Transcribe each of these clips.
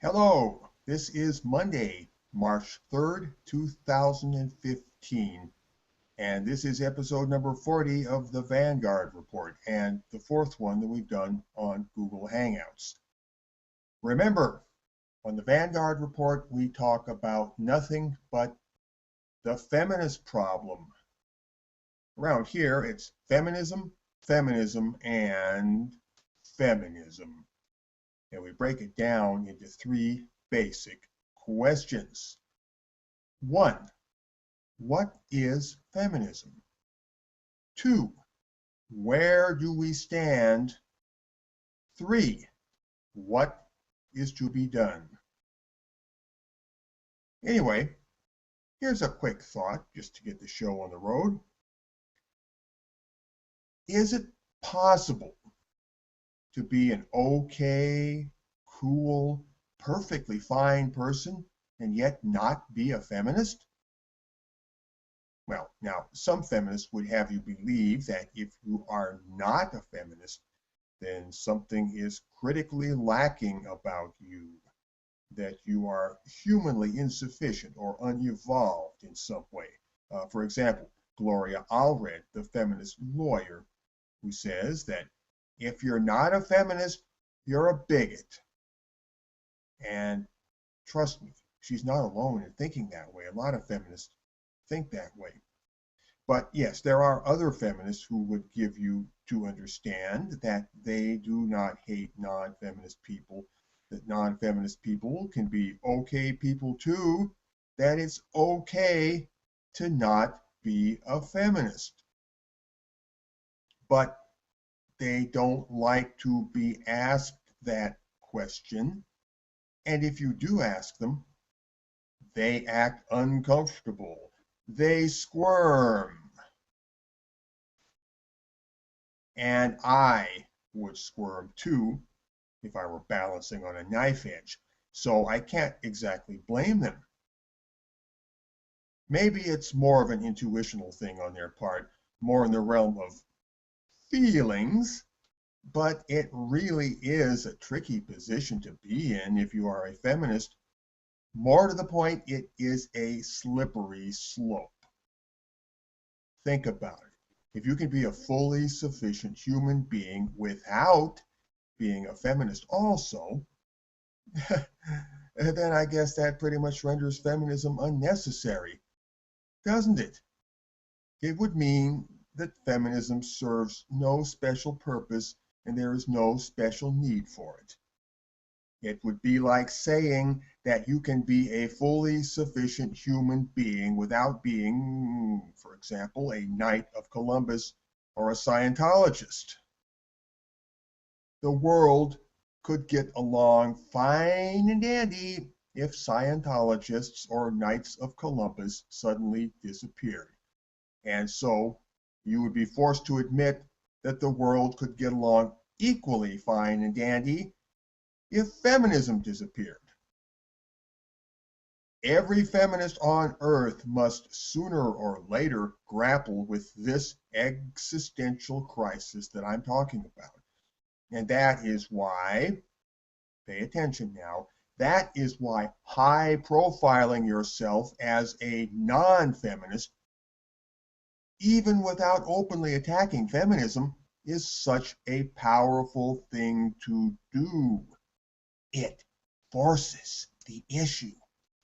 Hello, this is Monday, March 3rd, 2015, and this is episode number 40 of the Vanguard Report, and the fourth one that we've done on Google Hangouts. Remember, on the Vanguard Report, we talk about nothing but the feminist problem. Around here, it's feminism, feminism, and feminism. And we break it down into three basic questions. 1. What is feminism? 2. Where do we stand? 3. What is to be done? Anyway, here's a quick thought just to get the show on the road. Is it possible to be an okay, cool, perfectly fine person and yet not be a feminist? Well, now, some feminists would have you believe that if you are not a feminist, then something is critically lacking about you, that you are humanly insufficient or unevolved in some way. For example, Gloria Allred, the feminist lawyer, who says that if you're not a feminist, you're a bigot. And trust me, she's not alone in thinking that way. A lot of feminists think that way. But yes, there are other feminists who would give you to understand that they do not hate non-feminist people, that non-feminist people can be okay people too, that it's okay to not be a feminist. But they don't like to be asked that question, and if you do ask them, they act uncomfortable. They squirm. And I would squirm too if I were balancing on a knife edge, so I can't exactly blame them. Maybe it's more of an intuitional thing on their part, more in the realm of feelings, but it really is a tricky position to be in if you are a feminist. More to the point, it is a slippery slope. Think about it. If you can be a fully sufficient human being without being a feminist also, then I guess that pretty much renders feminism unnecessary, doesn't it? It would mean that feminism serves no special purpose and there is no special need for it. It would be like saying that you can be a fully sufficient human being without being, for example, a Knight of Columbus or a Scientologist. The world could get along fine and dandy if Scientologists or Knights of Columbus suddenly disappeared. And so you would be forced to admit that the world could get along equally fine and dandy if feminism disappeared. Every feminist on earth must sooner or later grapple with this existential crisis that I'm talking about. And that is why, pay attention now, that is why high profiling yourself as a non-feminist, even without openly attacking feminism, is such a powerful thing to do. It forces the issue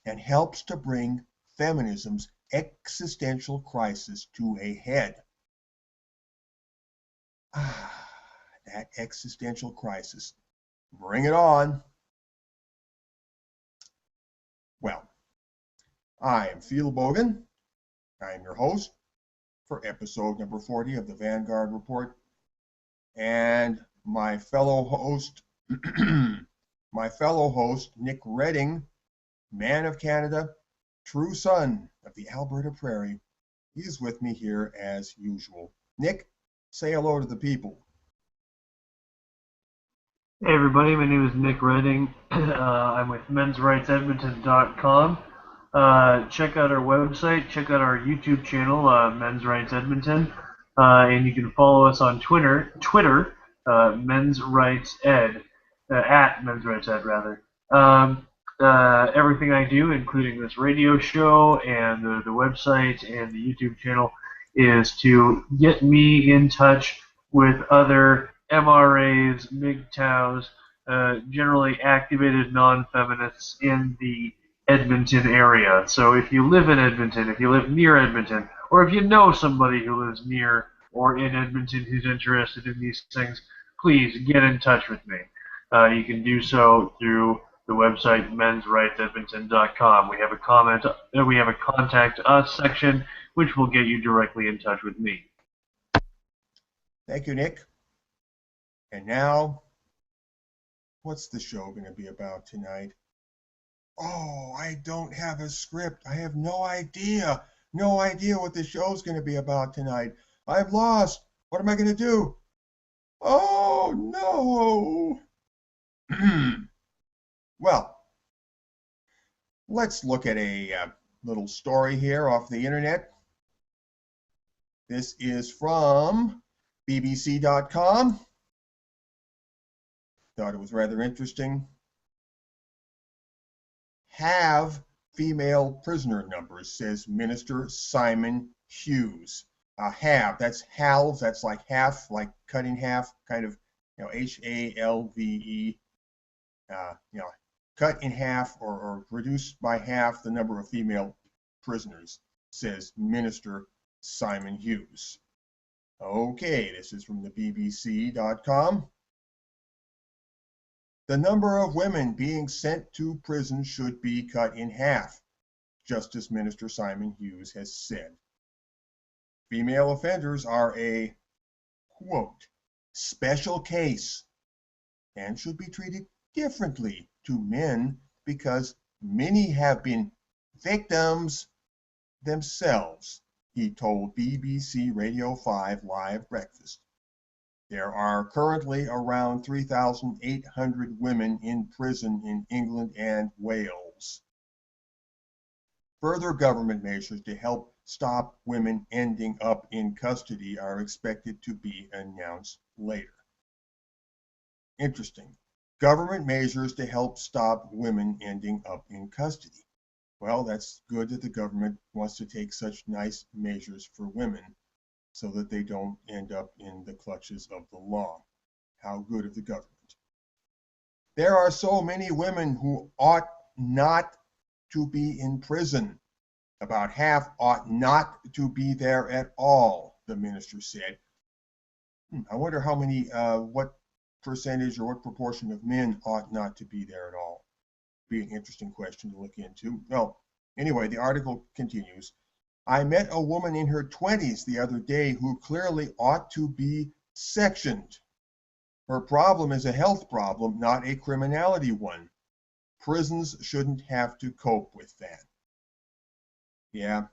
and helps to bring feminism's existential crisis to a head. That existential crisis. Bring it on. Well, I am Phil Bogan. I am your host for episode number 40 of the Vanguard Report. And my fellow host, Nick Redding, man of Canada, true son of the Alberta Prairie, he is with me here as usual. Nick, say hello to the people. Hey everybody, my name is Nick Redding. I'm with mensrightsedmonton.com. Check out our website, check out our YouTube channel, Men's Rights Edmonton, and you can follow us on Twitter, Men's Rights Ed, at Men's Rights Ed rather. everything I do, including this radio show and the website and the YouTube channel, is to get me in touch with other MRAs, MGTOWs, generally activated non-feminists in the Edmonton area. So if you live in Edmonton, if you live near Edmonton, or if you know somebody who lives near or in Edmonton who's interested in these things, please get in touch with me. You can do so through the website mensrightsedmonton.com. We have a contact us section, which will get you directly in touch with me. Thank you, Nick. And now, what's the show going to be about tonight? Oh, I don't have a script. I have no idea. No idea what the show's going to be about tonight. I've lost. What am I going to do? Oh, no. Well, let's look at a little story here off the internet. This is from bbc.com. Thought it was rather interesting. Have female prisoner numbers, says Minister Simon Hughes. That's halves, that's like half, like cut in half, kind of, HALVE, cut in half or reduced by half the number of female prisoners, says Minister Simon Hughes. Okay, this is from the bbc.com. The number of women being sent to prison should be cut in half, Justice Minister Simon Hughes has said. Female offenders are a, quote, special case and should be treated differently to men because many have been victims themselves, he told BBC Radio 5 Live Breakfast. There are currently around 3,800 women in prison in England and Wales. Further government measures to help stop women ending up in custody are expected to be announced later. Interesting. Government measures to help stop women ending up in custody. Well, that's good that the government wants to take such nice measures for women so that they don't end up in the clutches of the law. How good of the government. There are so many women who ought not to be in prison. About half ought not to be there at all, the minister said. I wonder how many, what percentage or what proportion of men ought not to be there at all. Be an interesting question to look into. Well, anyway, the article continues. I met a woman in her 20s the other day who clearly ought to be sectioned. Her problem is a health problem, not a criminality one. Prisons shouldn't have to cope with that. Yeah,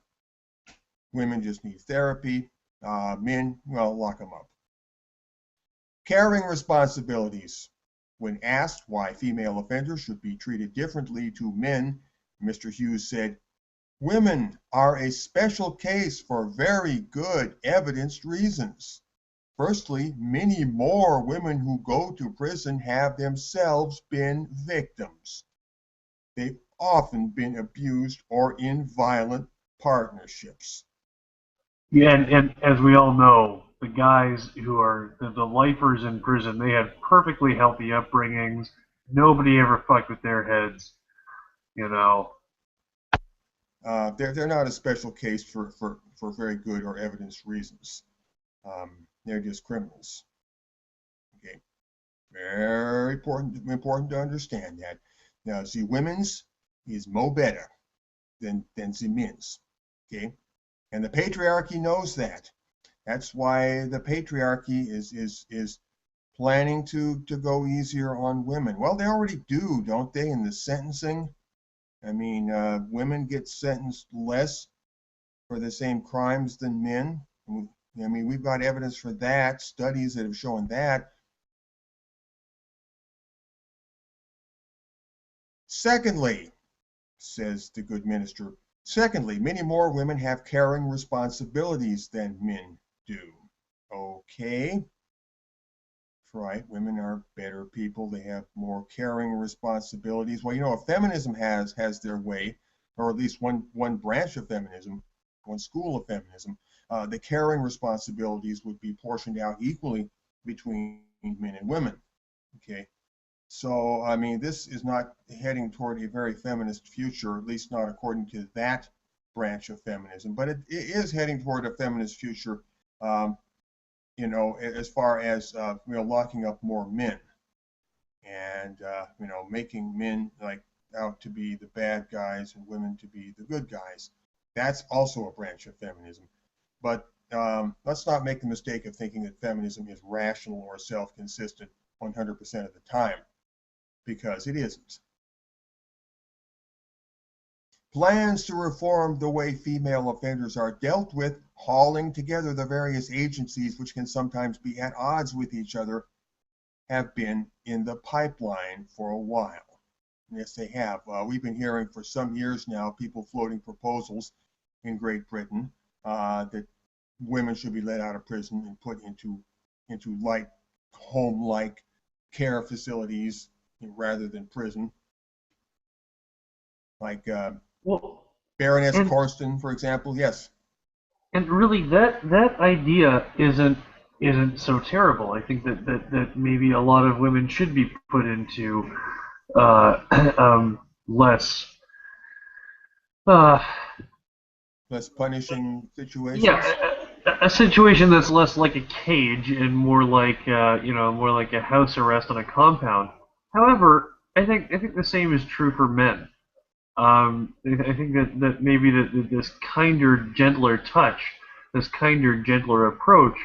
women just need therapy. Men, well, lock them up. Caring responsibilities. When asked why female offenders should be treated differently to men, Mr. Hughes said, women are a special case for very good evidenced reasons. Firstly, many more women who go to prison have themselves been victims. They've often been abused or in violent partnerships. Yeah, and as we all know, the guys who are the lifers in prison, they had perfectly healthy upbringings. Nobody ever fucked with their heads, you know. They're not a special case for very good or evidenced reasons. They're just criminals. Okay, very important to understand that. Now, the women's is mo better than the men's. Okay, and the patriarchy knows that. That's why the patriarchy is planning to go easier on women. Well, they already do, don't they, in the sentencing? I mean, women get sentenced less for the same crimes than men. I mean, we've got evidence for that, studies that have shown that. Secondly, says the good minister, secondly, many more women have caring responsibilities than men do. Okay. right. Women are better people. They have more caring responsibilities. Well, you know, if feminism has their way, or at least one branch of feminism, one school of feminism, the caring responsibilities would be portioned out equally between men and women. Okay. So, I mean, this is not heading toward a very feminist future, at least not according to that branch of feminism, but it is heading toward a feminist future, um, you know, as far as, you know, locking up more men and, you know, making men like out to be the bad guys and women to be the good guys. That's also a branch of feminism. But let's not make the mistake of thinking that feminism is rational or self-consistent 100% of the time, because it isn't. Plans to reform the way female offenders are dealt with, hauling together the various agencies which can sometimes be at odds with each other, have been in the pipeline for a while. Yes, they have. We've been hearing for some years now people floating proposals in Great Britain that women should be let out of prison and put into light home-like care facilities rather than prison, like Well, Baroness and Corsten, for example. Yes. and really that idea isn't so terrible. I think that maybe a lot of women should be put into uh, less uh, Less punishing yeah, situations. a situation that's less like a cage and more like more like a house arrest on a compound. However, I think the same is true for men. I think that maybe this kinder, gentler touch, this kinder, gentler approach,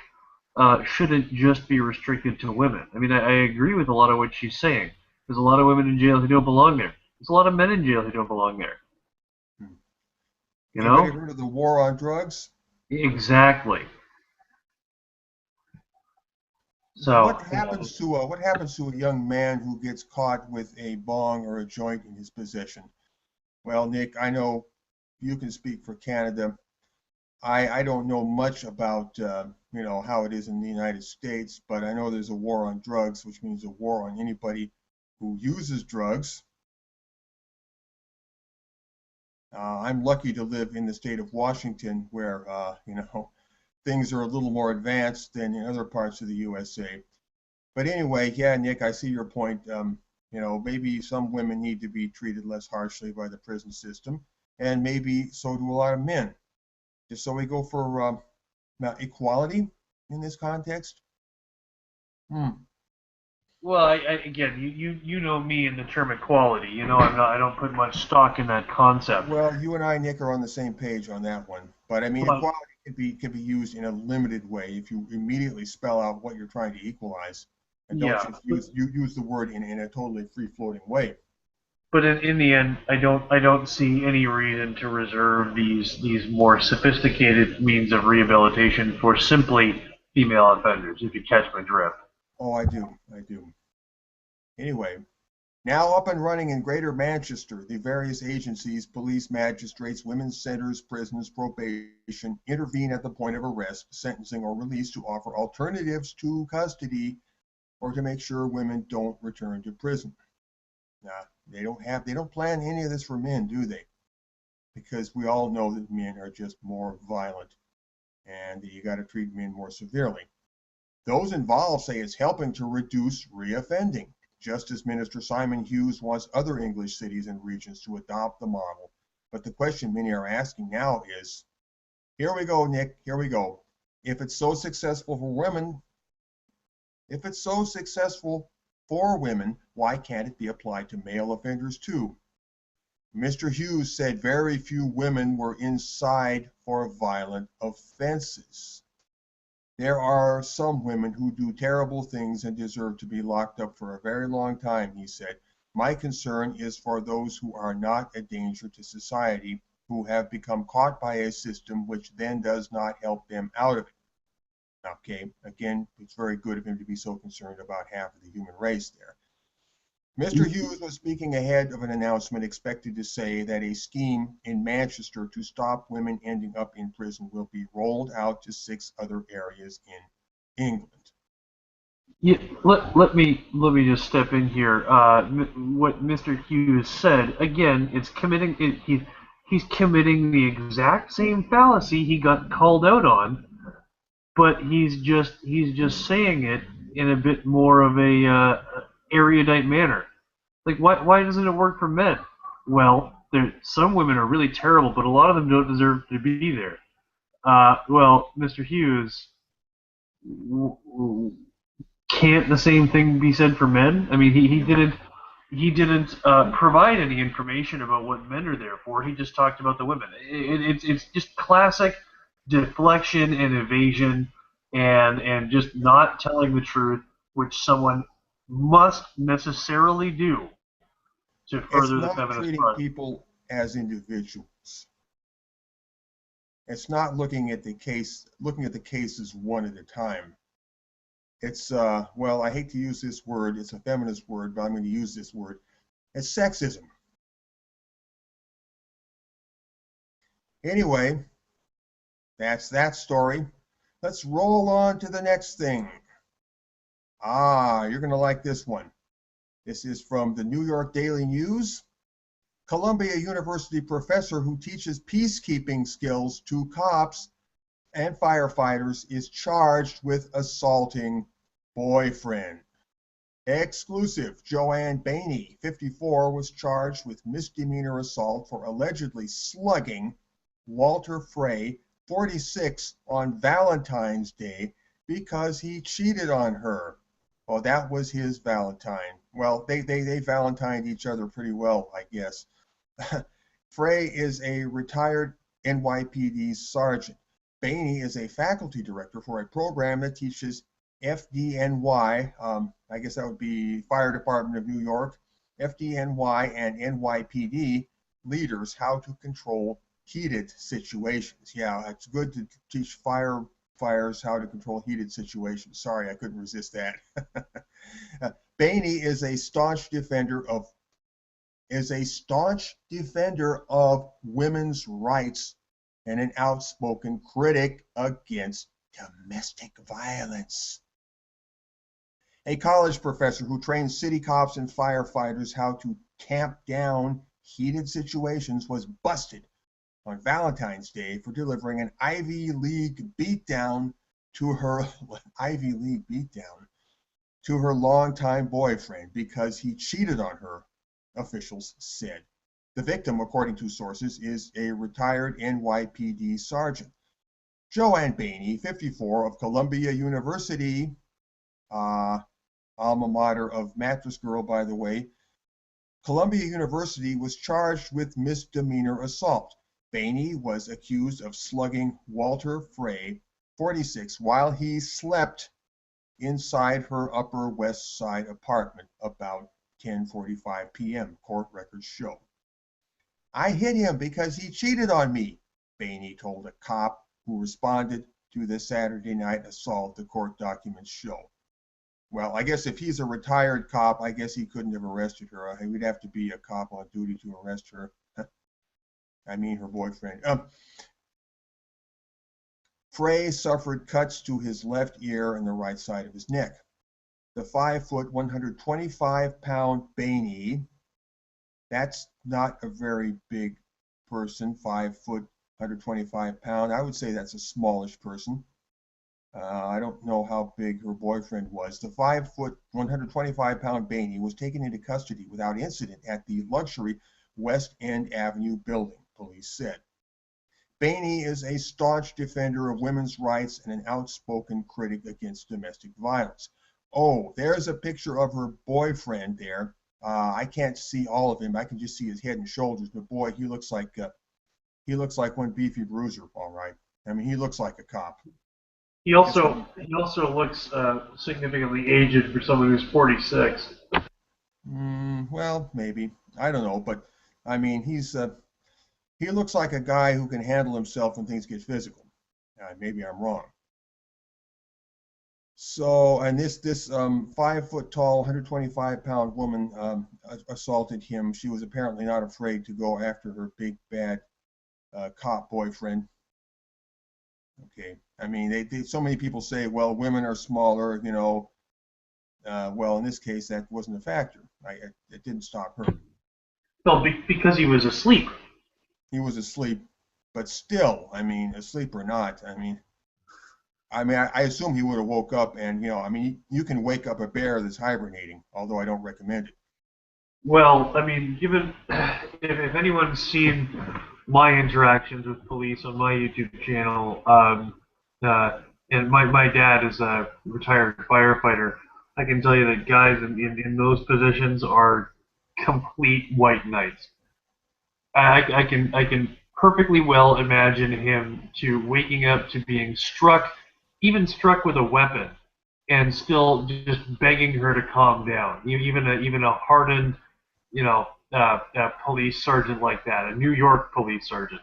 shouldn't just be restricted to women. I mean, I agree with a lot of what she's saying. There's a lot of women in jail who don't belong there. There's a lot of men in jail who don't belong there. Hmm. You Anybody know? heard of the war on drugs? Exactly. So, What happens to a young man who gets caught with a bong or a joint in his possession? Well, Nick, I know you can speak for Canada. I don't know much about you know, how it is in the United States, but I know there's a war on drugs, which means a war on anybody who uses drugs. I'm lucky to live in the state of Washington, where you know, things are a little more advanced than in other parts of the USA. But anyway, yeah, Nick, I see your point. You know, maybe some women need to be treated less harshly by the prison system, and maybe so do a lot of men. Just so we go for equality in this context. Hmm. well, again, you know me in the term equality. You know, I don't put much stock in that concept. Well, you and I, Nick, are on the same page on that one. But I mean, But equality can be used in a limited way if you immediately spell out what you're trying to equalize, and don't yeah, just use the word in a totally free floating way. but in the end, I don't see any reason to reserve these more sophisticated means of rehabilitation for simply female offenders. If you catch my drift. Oh, I do, I do. Anyway, now up and running in Greater Manchester, the various agencies, police, magistrates, women's centers, prisons, probation, intervene at the point of arrest, sentencing, or release to offer alternatives to custody or to make sure women don't return to prison. Now, they don't plan any of this for men, do they? Because we all know that men are just more violent and that you got to treat men more severely. Those involved say it's helping to reduce reoffending. Justice Minister Simon Hughes wants other English cities and regions to adopt the model. But the question many are asking now is, here we go, Nick, here we go. If it's so successful for women, if it's so successful for women, why can't it be applied to male offenders too? Mr. Hughes said very few women were inside for violent offenses. There are some women who do terrible things and deserve to be locked up for a very long time, he said. My concern is for those who are not a danger to society, who have become caught by a system which then does not help them out of it. Okay, again, it's very good of him to be so concerned about half of the human race there. Mr. Hughes was speaking ahead of an announcement expected to say that a scheme in Manchester to stop women ending up in prison will be rolled out to 6 other areas in England. Yeah, let me just step in here. What Mr. Hughes said again, he's committing the exact same fallacy he got called out on, but he's just saying it in a bit more of a erudite manner. Like, why doesn't it work for men? Well, some women are really terrible, but a lot of them don't deserve to be there. Well, Mr. Hughes, can't the same thing be said for men? I mean, he didn't provide any information about what men are there for. He just talked about the women. It's just classic deflection and evasion, and just not telling the truth, which someone must necessarily do to It's further the not feminist treating project. people as individuals. It's not looking at the cases one at a time. It's well, I hate to use this word. It's a feminist word, but I'm going to use this word. It's sexism. Anyway, that's that story. Let's roll on to the next thing. You're going to like this one. This is from the New York Daily News. Columbia University professor who teaches peacekeeping skills to cops and firefighters is charged with assaulting boyfriend. Exclusive. Joanne Bainey, 54, was charged with misdemeanor assault for allegedly slugging Walter Frey, 46, on Valentine's Day because he cheated on her. Oh, that was his Valentine. Well, they Valentined each other pretty well, I guess. Frey is a retired NYPD sergeant. Bainey is a faculty director for a program that teaches FDNY, I guess that would be Fire Department of New York, FDNY and NYPD leaders how to control heated situations. Yeah, it's good to teach firefighters how to control heated situations. Sorry, I couldn't resist that. Bainey is a staunch defender of women's rights and an outspoken critic against domestic violence. A college professor who trains city cops and firefighters how to tamp down heated situations was busted on Valentine's Day for delivering an Ivy League beatdown to her Ivy League beatdown to her longtime boyfriend because he cheated on her, officials said. The victim, according to sources, is a retired NYPD sergeant. Joanne Bainey, 54, of Columbia University, alma mater of Mattress Girl, by the way. Columbia University was charged with misdemeanor assault. Bainey was accused of slugging Walter Frey, 46, while he slept inside her Upper West Side apartment about 10:45 p.m., court records show. I hit him because he cheated on me, Bainey told a cop who responded to the Saturday night assault, the court documents show. Well, I guess if he's a retired cop, I guess he couldn't have arrested her. We'd have to be a cop on duty to arrest her. I mean, her boyfriend. Frey suffered cuts to his left ear and the right side of his neck. The 5-foot, 125-pound Bainey, that's not a very big person, 5-foot, 125-pound. I would say that's a smallish person. I don't know how big her boyfriend was. The 5-foot, 125-pound Bainey was taken into custody without incident at the luxury West End Avenue building, police said. Bainey is a staunch defender of women's rights and an outspoken critic against domestic violence. Oh, there's a picture of her boyfriend there. I can't see all of him. I can just see his head and shoulders. But boy, he looks like one beefy bruiser. All right. I mean, he looks like a cop. He It's also he also looks significantly aged for someone who's 46. well, maybe I don't know, but I mean, he looks like a guy who can handle himself when things get physical. Maybe I'm wrong. So, and this 5 foot tall, 125-pound woman assaulted him. She was apparently not afraid to go after her big bad cop boyfriend. Okay, I mean, so many people say, well, women are smaller, Well, in this case, that wasn't a factor. It didn't stop her. Well, because he was asleep. He was asleep, but still, I mean, asleep or not, I assume he would have woke up and, I mean, you can wake up a bear that's hibernating, although I don't recommend it. Well, I mean, given if anyone's seen my interactions with police on my YouTube channel, and my dad is a retired firefighter, I can tell you that guys in those positions are complete white knights. I can perfectly well imagine him to waking up to being struck, even struck with a weapon, and still just begging her to calm down. Even a hardened, police sergeant like that, a New York police sergeant,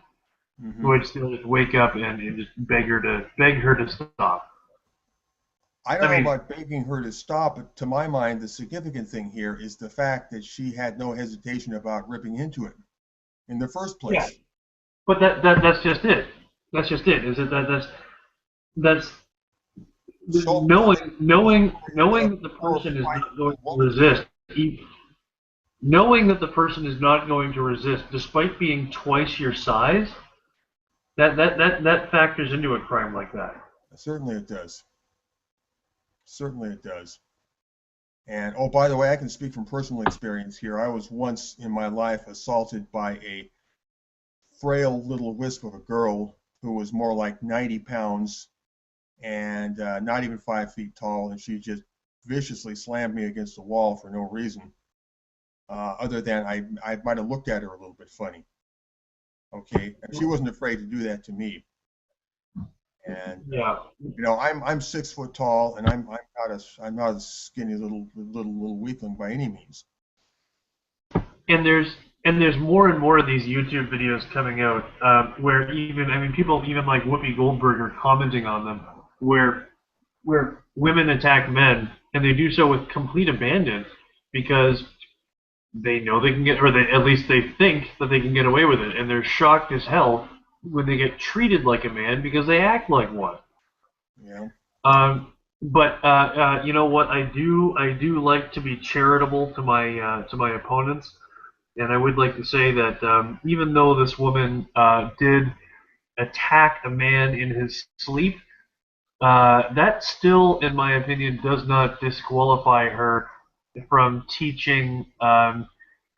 who Hmm. would still just wake up and just beg her to stop. I I don't know mean, about begging her to stop, but to my mind, the significant thing here is the fact that she had no hesitation about ripping into him in the first yeah, place. but that's just it. That's just it. Is it that's So knowing that the for person is fight not going a to woman. resist, knowing that the person is not going to resist, despite being twice your size, that factors into a crime like that. Certainly it does. Certainly it does. And oh, by the way, I can speak from personal experience here. I was once in my life assaulted by a frail little wisp of a girl who was more like 90 pounds and not even 5 feet tall, and she just viciously slammed me against the wall for no reason, other than I might have looked at her a little bit funny. Okay, and she wasn't afraid to do that to me. And Yeah, I'm 6 foot tall, and I'm not a skinny little weakling by any means. and there's more and more of these YouTube videos coming out where people even like Whoopi Goldberg are commenting on them, where women attack men and they do so with complete abandon because they know they can get, or they at least they think that they can get away with it, and they're shocked as hell when they get treated like a man because they act like one. Yeah. But you know what? I do like to be charitable to my opponents, and I would like to say that even though this woman did attack a man in his sleep, that still, in my opinion, does not disqualify her from teaching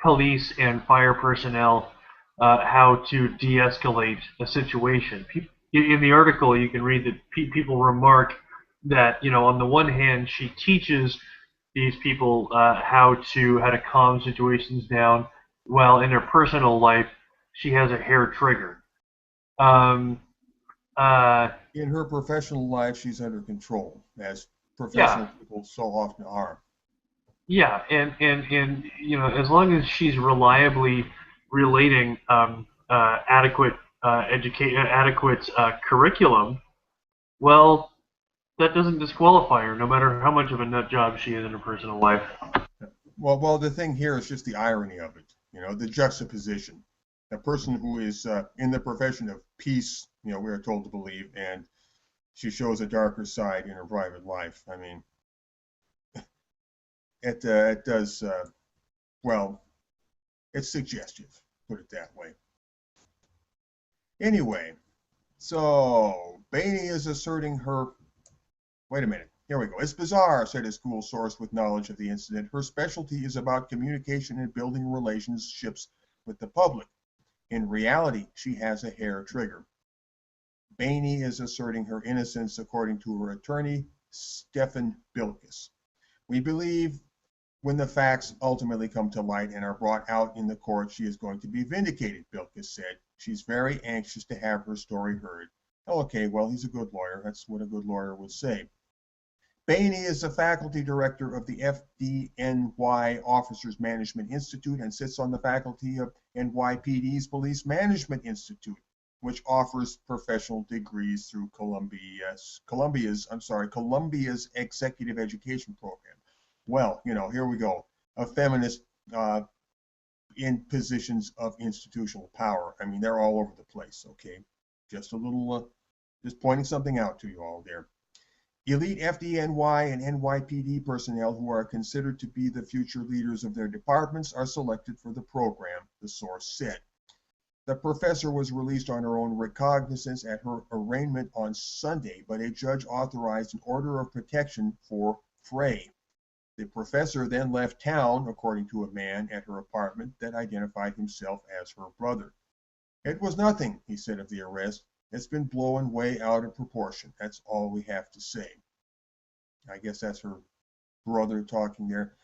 police and fire personnel how to de-escalate a situation. In the article, you can read that people remark that, on the one hand, she teaches these people how to calm situations down, while in her personal life, she has a hair trigger. Um, uh, In her professional life, she's under control, as yeah, professional people so often are. Yeah, and as long as she's reliably relating adequate curriculum, well, that doesn't disqualify her, no matter how much of a nut job she is in her personal life. Well, the thing here is just the irony of it, the juxtaposition. A person who is in the profession of peace, we are told to believe, and she shows a darker side in her private life. I mean, it does, well, it's suggestive, put it that way. Anyway, so Bainey is asserting her. Wait a minute. Here we go. It's bizarre, said a school source with knowledge of the incident. Her specialty is about communication and building relationships with the public. In reality, she has a hair trigger. Bainey is asserting her innocence, according to her attorney, Stephen Bilkis. We believe when the facts ultimately come to light and are brought out in the court, she is going to be vindicated, Bilkis said. She's very anxious to have her story heard. Okay, well, he's a good lawyer. That's what a good lawyer would say. Bainey is the faculty director of the FDNY Officers Management Institute and sits on the faculty of NYPD's Police Management Institute, which offers professional degrees through Columbia's executive education program. Well, here we go. A feminist in positions of institutional power. I mean, they're all over the place, okay? Just a little, just pointing something out to you all there. Elite FDNY and NYPD personnel who are considered to be the future leaders of their departments are selected for the program, the source said. The professor was released on her own recognizance at her arraignment on Sunday, but a judge authorized an order of protection for Frey. The professor then left town, according to a man at her apartment that identified himself as her brother. It was nothing, he said of the arrest. It's been blown way out of proportion. That's all we have to say. I guess that's her brother talking there.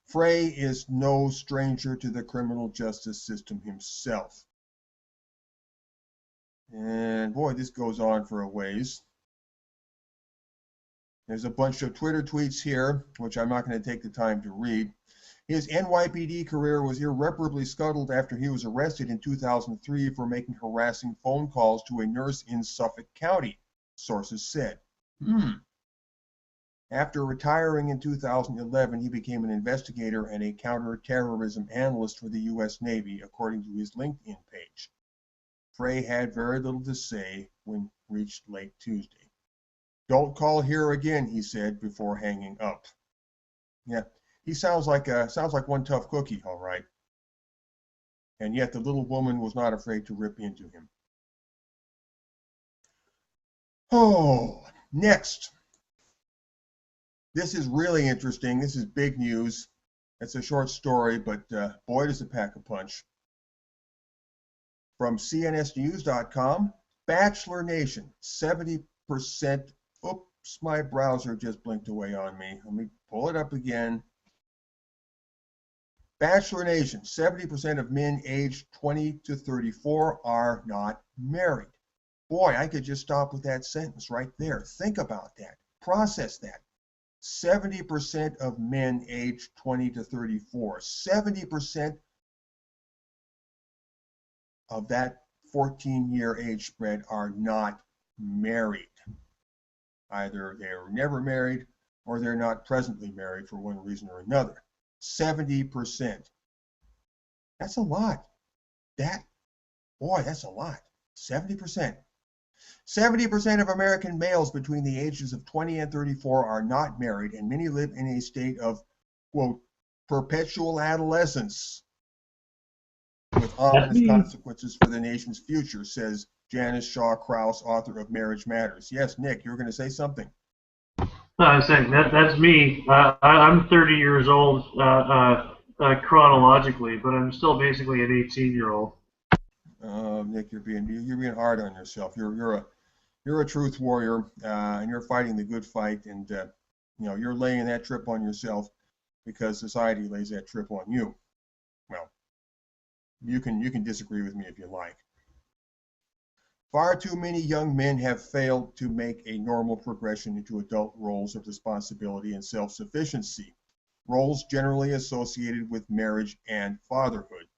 Frey is no stranger to the criminal justice system himself. And boy, this goes on for a ways. There's a bunch of Twitter tweets here, which I'm not going to take the time to read. His NYPD career was irreparably scuttled after he was arrested in 2003 for making harassing phone calls to a nurse in Suffolk County, sources said. After retiring in 2011, he became an investigator and a counterterrorism analyst for the U.S. Navy, according to his LinkedIn page. Frey had very little to say when reached late Tuesday. Don't call here again, he said before hanging up. Yeah, he sounds like one tough cookie, all right. And yet the little woman was not afraid to rip into him. Oh, next. This is really interesting. This is big news. It's a short story, but boy, does it pack a punch. From cnsnews.com, Bachelor Nation, 70%. Oops, my browser just blinked away on me. Let me pull it up again. Bachelor Nation, 70% of men aged 20 to 34 are not married. Boy, I could just stop with that sentence right there. Think about that. Process that. 70% of men aged 20 to 34. 70% of that 14-year age spread are not married. Either they're never married or they're not presently married for one reason or another. 70%. That's a lot. That's a lot. 70%. 70% of American males between the ages of 20 and 34 are not married, and many live in a state of, quote, perpetual adolescence with ominous consequences for the nation's future, says Janice Shaw Krause, author of Marriage Matters. Yes, Nick, you were going to say something. No, I was saying that's me. I'm 30 years old chronologically, but I'm still basically an 18-year-old. Nick, you're being hard on yourself. You're a truth warrior, and you're fighting the good fight, and you're laying that trip on yourself because society lays that trip on you. Well, you can disagree with me if you like. Far too many young men have failed to make a normal progression into adult roles of responsibility and self-sufficiency, roles generally associated with marriage and fatherhood.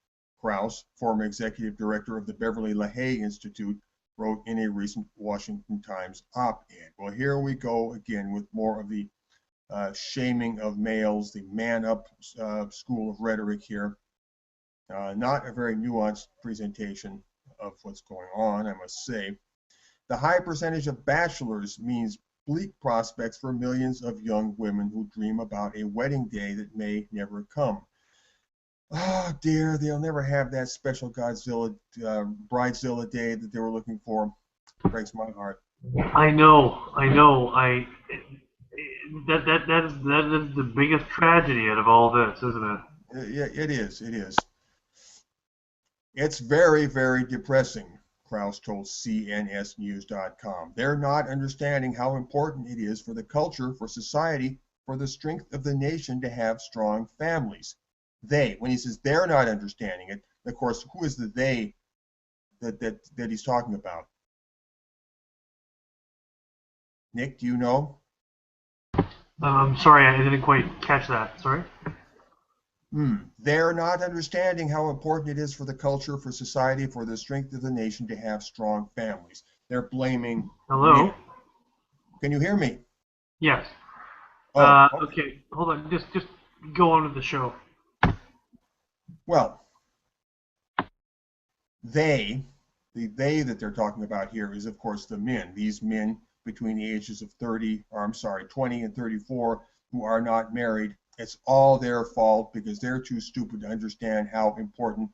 Krause, former executive director of the Beverly LaHaye Institute, wrote in a recent Washington Times op-ed. Well, here we go again with more of the shaming of males, the man-up school of rhetoric here. Not a very nuanced presentation of what's going on, I must say. The high percentage of bachelors means bleak prospects for millions of young women who dream about a wedding day that may never come. Oh dear, they'll never have that special Godzilla, Bridezilla day that they were looking for. It breaks my heart. I know. That is the biggest tragedy out of all this, isn't it? Yeah, it is. It's very, very depressing, Krause told CNSnews.com. They're not understanding how important it is for the culture, for society, for the strength of the nation to have strong families. They, when he says they're not understanding it, of course, who is the they that he's talking about? Nick, do you know? I'm sorry, I didn't quite catch that. Sorry. They're not understanding how important it is for the culture, for society, for the strength of the nation to have strong families. They're blaming. Hello? Men. Can you hear me? Yes. Oh, okay. Hold on. Just go on with the show. Well, the they that they're talking about here is, of course, the men. These men between the ages of 30, or I'm sorry, 20 and 34 who are not married. It's all their fault because they're too stupid to understand how important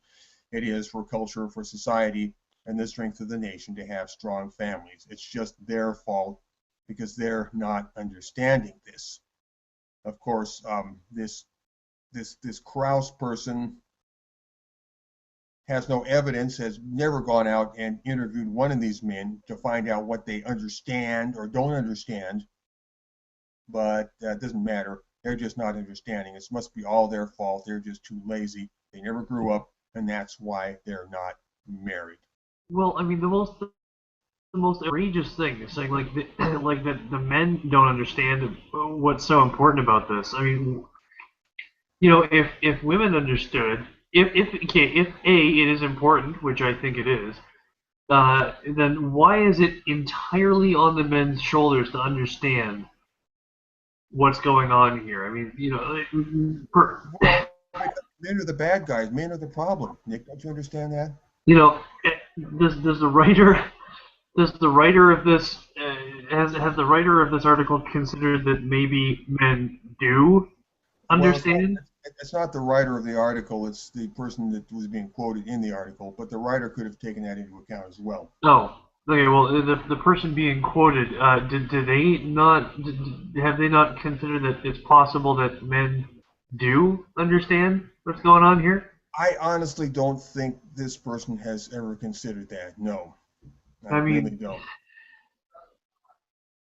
it is for culture, for society, and the strength of the nation to have strong families. It's just their fault because they're not understanding this. Of course, this Krauss person has no evidence, has never gone out and interviewed one of these men to find out what they understand or don't understand, but that doesn't matter. They're just not understanding. It must be all their fault. They're just too lazy. They never grew up, and that's why they're not married. Well, I mean, the most outrageous thing is saying like like that the men don't understand what's so important about this. I mean, if women understood, if it is important, which I think it is, then why is it entirely on the men's shoulders to understand what's going on here? I mean, Well, men are the bad guys. Men are the problem. Nick, don't you understand that? you know, does the writer of this has the writer of this article considered that maybe men do Well, understand? it's not the writer of the article. It's the person that was being quoted in the article. But the writer could have taken that into account as well. Oh, okay. Well, the person being quoted, did they not have they not considered that it's possible that men do understand what's going on here? I honestly don't think this person has ever considered that. No, I I really mean, don't.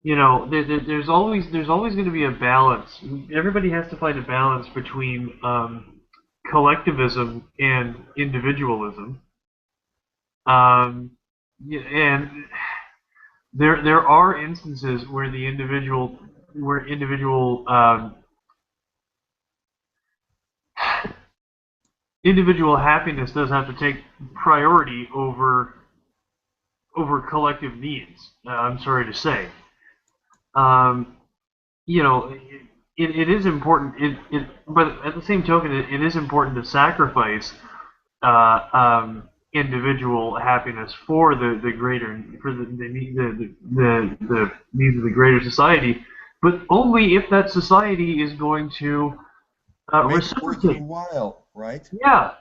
there's always going to be a balance. Everybody has to find a balance between collectivism and individualism. Um, and there are instances where individual happiness does have to take priority over collective needs. I'm sorry to say. Um, you know, it is important. But at the same token, it is important to sacrifice individual happiness for the greater for the needs of the greater society, but only if that society is going to Make it reciprocate. worthwhile, right? Yeah,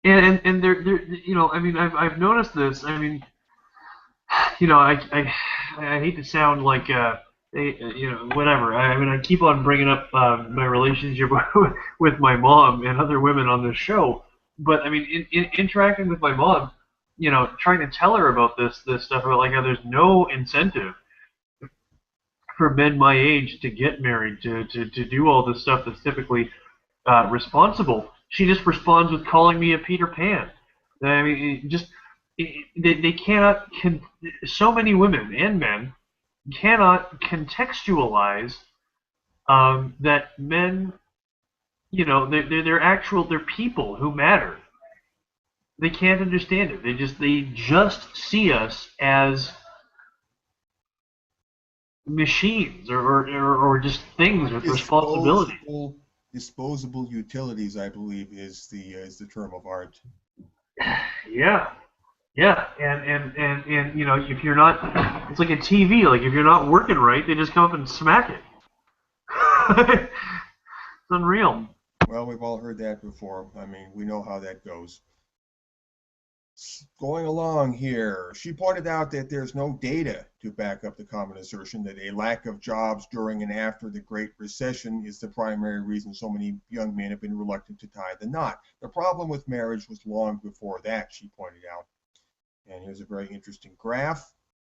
and I mean, I've noticed this. I mean, I hate to sound like whatever. I mean, I keep on bringing up my relationship with my mom and other women on this show, but I mean, in interacting with my mom, trying to tell her about this stuff about like how there's no incentive for men my age to get married to do all this stuff that's typically responsible. She just responds with calling me a Peter Pan. I mean, they cannot. So many women and men cannot contextualize that men, they're people who matter. They can't understand it. They just see us as machines or just things with responsibility. Disposable utilities, I believe, is the term of art. Yeah, yeah, and if you're not, it's like a TV. Like if you're not working right, they just come up and smack it. It's unreal. Well, we've all heard that before. I mean, we know how that goes. Going along here, she pointed out that there's no data to back up the common assertion that a lack of jobs during and after the Great Recession is the primary reason so many young men have been reluctant to tie the knot. The problem with marriage was long before that, she pointed out. And here's a very interesting graph.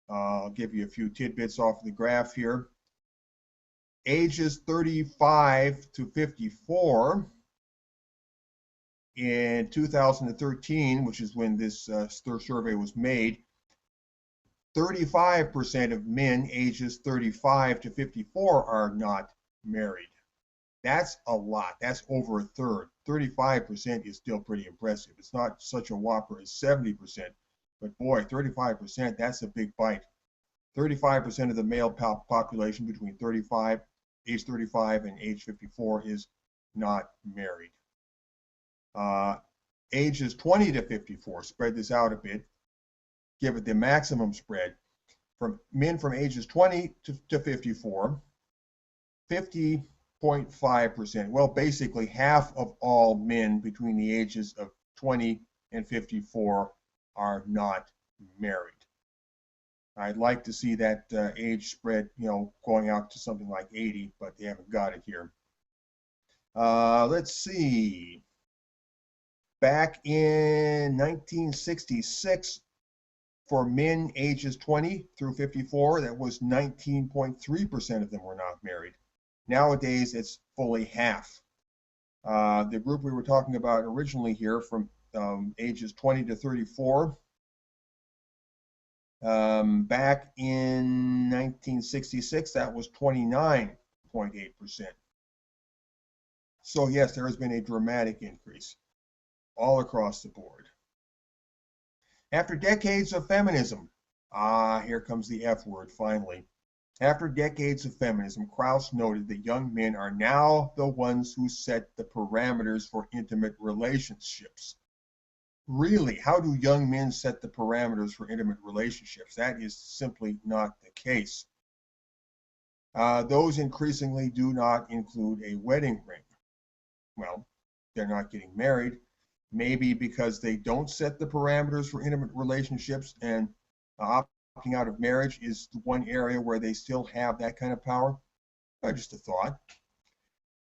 I'll give you a few tidbits off the graph here. Ages 35 to 54 in 2013, which is when this survey was made, 35% of men ages 35 to 54 are not married. That's a lot. That's over a third. 35% is still pretty impressive. It's not such a whopper as 70%, but boy, 35%, that's a big bite. 35% of the male population between age 35 and age 54 is not married. Ages 20 to 54, spread this out a bit, give it the maximum spread. from men from ages 20 to 54, 50.5%. Well, basically half of all men between the ages of 20 and 54 are not married. I'd like to see that age spread, going out to something like 80, but they haven't got it here. Let's see. Back in 1966, for men ages 20 through 54, that was 19.3% of them were not married. Nowadays, it's fully half. The group we were talking about originally here, from ages 20 to 34, back in 1966, that was 29.8%. So yes, there has been a dramatic increase all across the board. After decades of feminism, here comes the F word finally. After decades of feminism, Krauss noted that young men are now the ones who set the parameters for intimate relationships. Really, how do young men set the parameters for intimate relationships? That is simply not the case. Those increasingly do not include a wedding ring. Well, they're not getting married, maybe because they don't set the parameters for intimate relationships, and opting out of marriage is the one area where they still have that kind of power. Just a thought.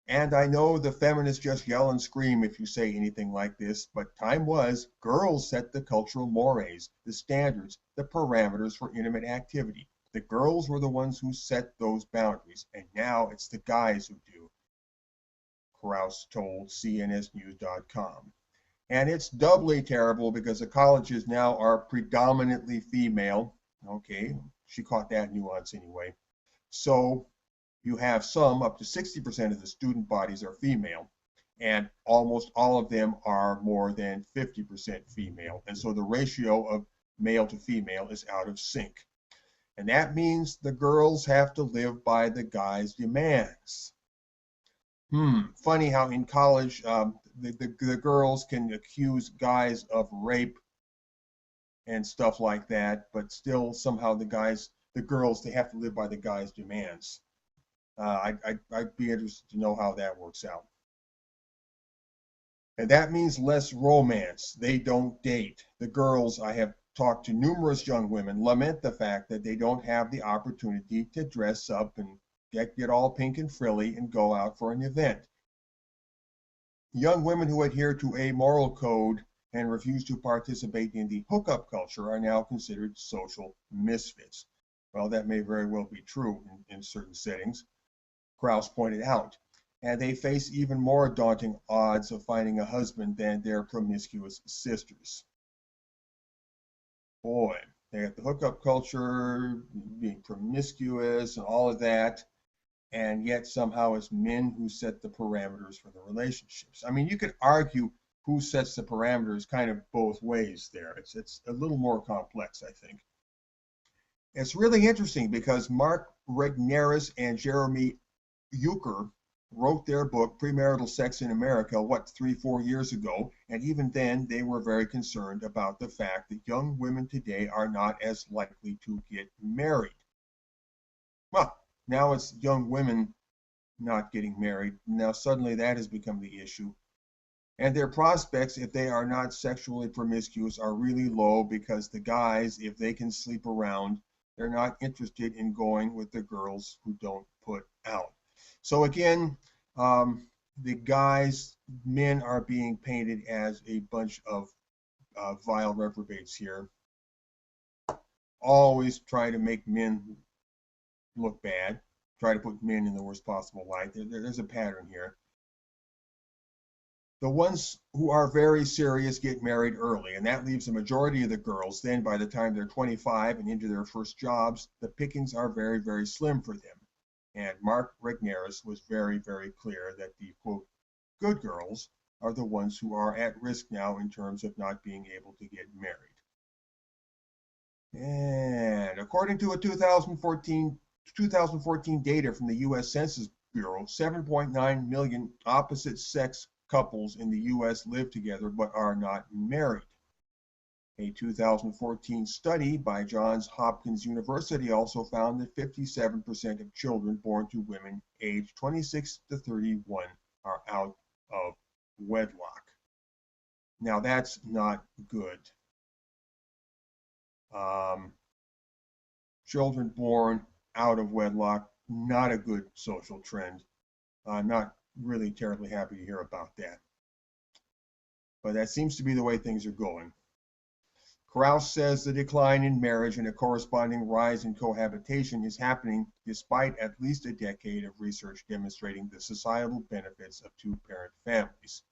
And I know the feminists just yell and scream if you say anything like this, but time was, girls set the cultural mores, the standards, the parameters for intimate activity. The girls were the ones who set those boundaries, and now it's the guys who do, Krauss told CNSnews.com. And it's doubly terrible because the colleges now are predominantly female. Okay, she caught that nuance anyway. So you have some, up to 60% of the student bodies are female, and almost all of them are more than 50% female. And so the ratio of male to female is out of sync. And that means the girls have to live by the guys' demands. Funny how in college the girls can accuse guys of rape and stuff like that, but still somehow the girls, they have to live by the guys' demands. I'd be interested to know how that works out. And that means less romance. They don't date. The girls, I have talked to numerous young women, lament the fact that they don't have the opportunity to dress up and get all pink and frilly and go out for an event. Young women who adhere to a moral code and refuse to participate in the hookup culture are now considered social misfits. Well, that may very well be true in certain settings, Krauss pointed out. And they face even more daunting odds of finding a husband than their promiscuous sisters. Boy, they got the hookup culture, being promiscuous and all of that, and yet somehow it's men who set the parameters for the relationships. I mean, you could argue who sets the parameters kind of both ways there. It's a little more complex, I think. It's really interesting because Mark Regnerus and Jeremy Euchre wrote their book, Premarital Sex in America, 3-4 years ago, and even then they were very concerned about the fact that young women today are not as likely to get married. Well, now it's young women not getting married. Now suddenly that has become the issue. And their prospects, if they are not sexually promiscuous, are really low because the guys, if they can sleep around, they're not interested in going with the girls who don't put out. So again, the men are being painted as a bunch of vile reprobates here. Always try to make men look bad. Try to put men in the worst possible light. There's a pattern here. The ones who are very serious get married early, and that leaves the majority of the girls. Then by the time they're 25 and into their first jobs, the pickings are very, very slim for them. And Mark Regnerus was very, very clear that the, quote, good girls are the ones who are at risk now in terms of not being able to get married. And according to a 2014 data from the U.S. Census Bureau, 7.9 million opposite-sex couples in the U.S. live together but are not married. A 2014 study by Johns Hopkins University also found that 57% of children born to women aged 26 to 31 are out of wedlock. Now that's not good. Children born out of wedlock, not a good social trend. Not really terribly happy to hear about that. But that seems to be the way things are going. Krauss says the decline in marriage and a corresponding rise in cohabitation is happening despite at least a decade of research demonstrating the societal benefits of two-parent families.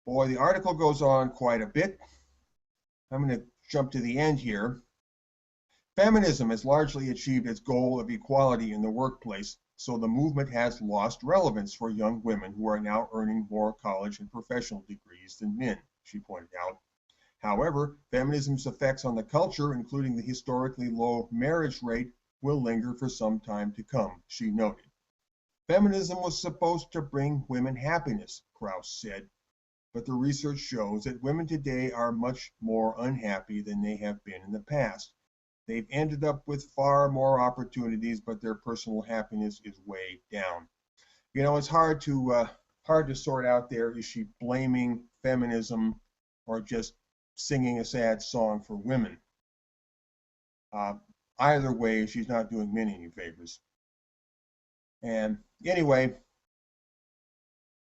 Boy, the article goes on quite a bit. I'm going to jump to the end here. Feminism has largely achieved its goal of equality in the workplace, so the movement has lost relevance for young women who are now earning more college and professional degrees than men, she pointed out. However, feminism's effects on the culture, including the historically low marriage rate, will linger for some time to come, she noted. Feminism was supposed to bring women happiness, Krauss said, but the research shows that women today are much more unhappy than they have been in the past. They've ended up with far more opportunities, but their personal happiness is way down. You know, it's hard to sort out there. Is she blaming feminism or just singing a sad song for women? Either way, she's not doing men any favors. And anyway,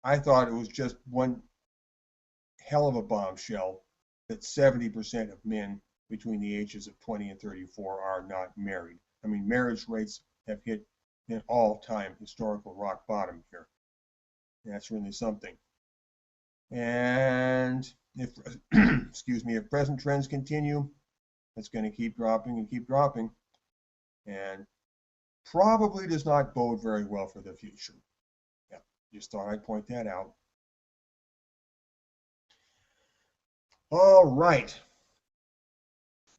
I thought it was just one hell of a bombshell that 70% of men between the ages of 20 and 34 are not married. I mean, marriage rates have hit an all-time historical rock bottom here. That's really something. And if, excuse me, if present trends continue, it's going to keep dropping and keep dropping, and probably does not bode very well for the future. Yeah, just thought I'd point that out. All right.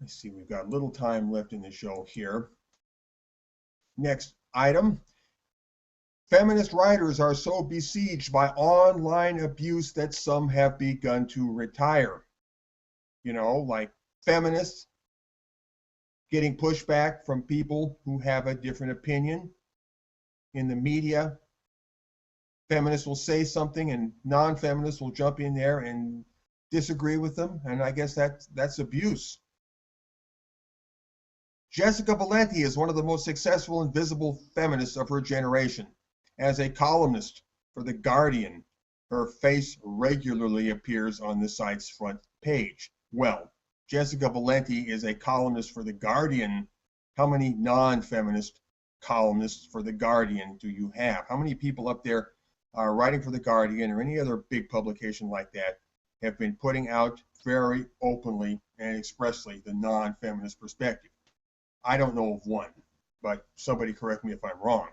Let's see, we've got a little time left in the show here. Next item. Feminist writers are so besieged by online abuse that some have begun to retire. You know, like feminists getting pushback from people who have a different opinion. In the media, feminists will say something and non-feminists will jump in there and disagree with them, and I guess that's abuse. Jessica Valenti is one of the most successful and visible feminists of her generation. As a columnist for The Guardian, her face regularly appears on the site's front page. Well, Jessica Valenti is a columnist for The Guardian. How many non-feminist columnists for The Guardian do you have? How many people up there are writing for The Guardian or any other big publication like that have been putting out very openly and expressly the non-feminist perspective? I don't know of one, but somebody correct me if I'm wrong.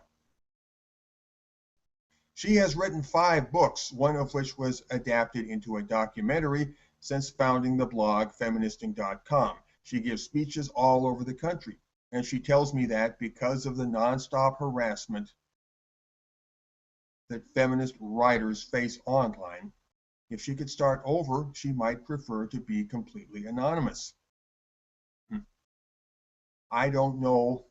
She has written 5 books, one of which was adapted into a documentary since founding the blog feministing.com. She gives speeches all over the country, and she tells me that because of the nonstop harassment that feminist writers face online, if she could start over, she might prefer to be completely anonymous. I don't know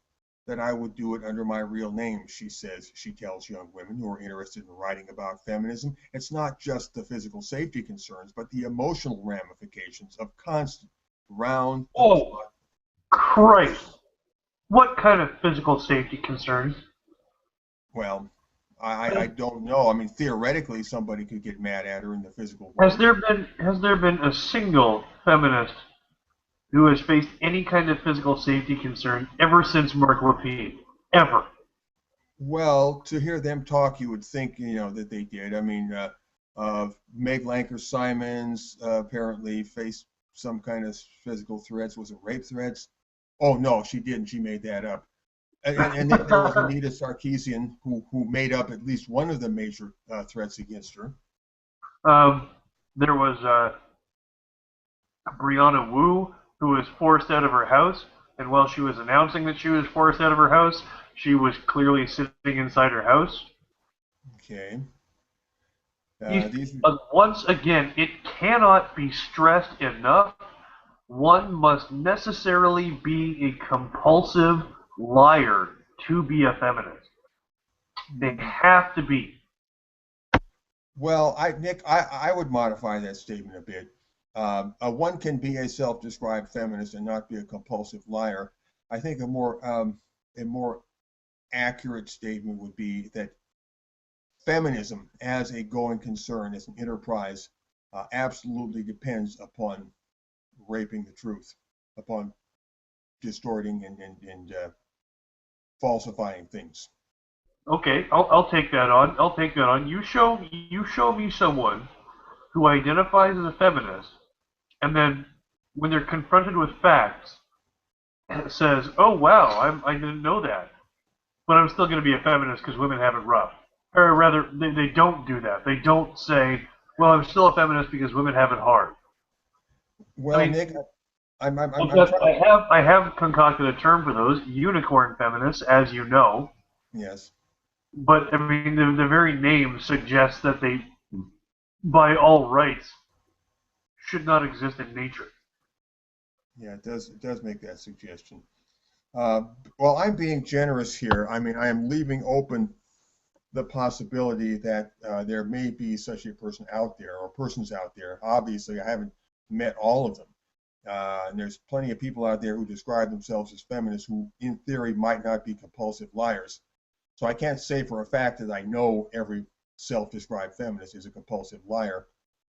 that I would do it under my real name, she says. She tells young women who are interested in writing about feminism. It's not just the physical safety concerns, but the emotional ramifications of constant round. Oh, Christ. What kind of physical safety concerns? Well, I don't know. I mean, theoretically, somebody could get mad at her in the physical world. Has there been a single feminist who has faced any kind of physical safety concern ever since Mark Lapine? Ever? Well, to hear them talk, you would think, that they did. I mean, Meg Lanker-Simons apparently faced some kind of physical threats. Was it rape threats? Oh, no, she didn't. She made that up. And then there was Anita Sarkeesian, who made up at least one of the major threats against her. There was Brianna Wu, who was forced out of her house, and while she was announcing that she was forced out of her house, she was clearly sitting inside her house. Okay. Once again, it cannot be stressed enough one must necessarily be a compulsive liar to be a feminist. They have to be. Well, Nick, I would modify that statement a bit. One can be a self-described feminist and not be a compulsive liar. I think a more accurate statement would be that feminism, as a going concern, as an enterprise, absolutely depends upon raping the truth, upon distorting and falsifying things. Okay, I'll take that on. I'll take that on. You show me someone who identifies as a feminist, and then when they're confronted with facts, says, "Oh wow, I didn't know that," but I'm still going to be a feminist because women have it rough. Or rather, they don't do that. They don't say, "Well, I'm still a feminist because women have it hard." I Well, mean, Nick, I'm because trying. I have concocted a term for those unicorn feminists, as you know. Yes. But I mean, the very name suggests that they, by all rights, should not exist in nature. Yeah, it does make that suggestion. Uh, well, I'm being generous here. I mean, I am leaving open the possibility that there may be such a person out there or persons out there. Obviously, I haven't met all of them. And there's plenty of people out there who describe themselves as feminists who, in theory, might not be compulsive liars. So I can't say for a fact that I know every self-described feminist is a compulsive liar.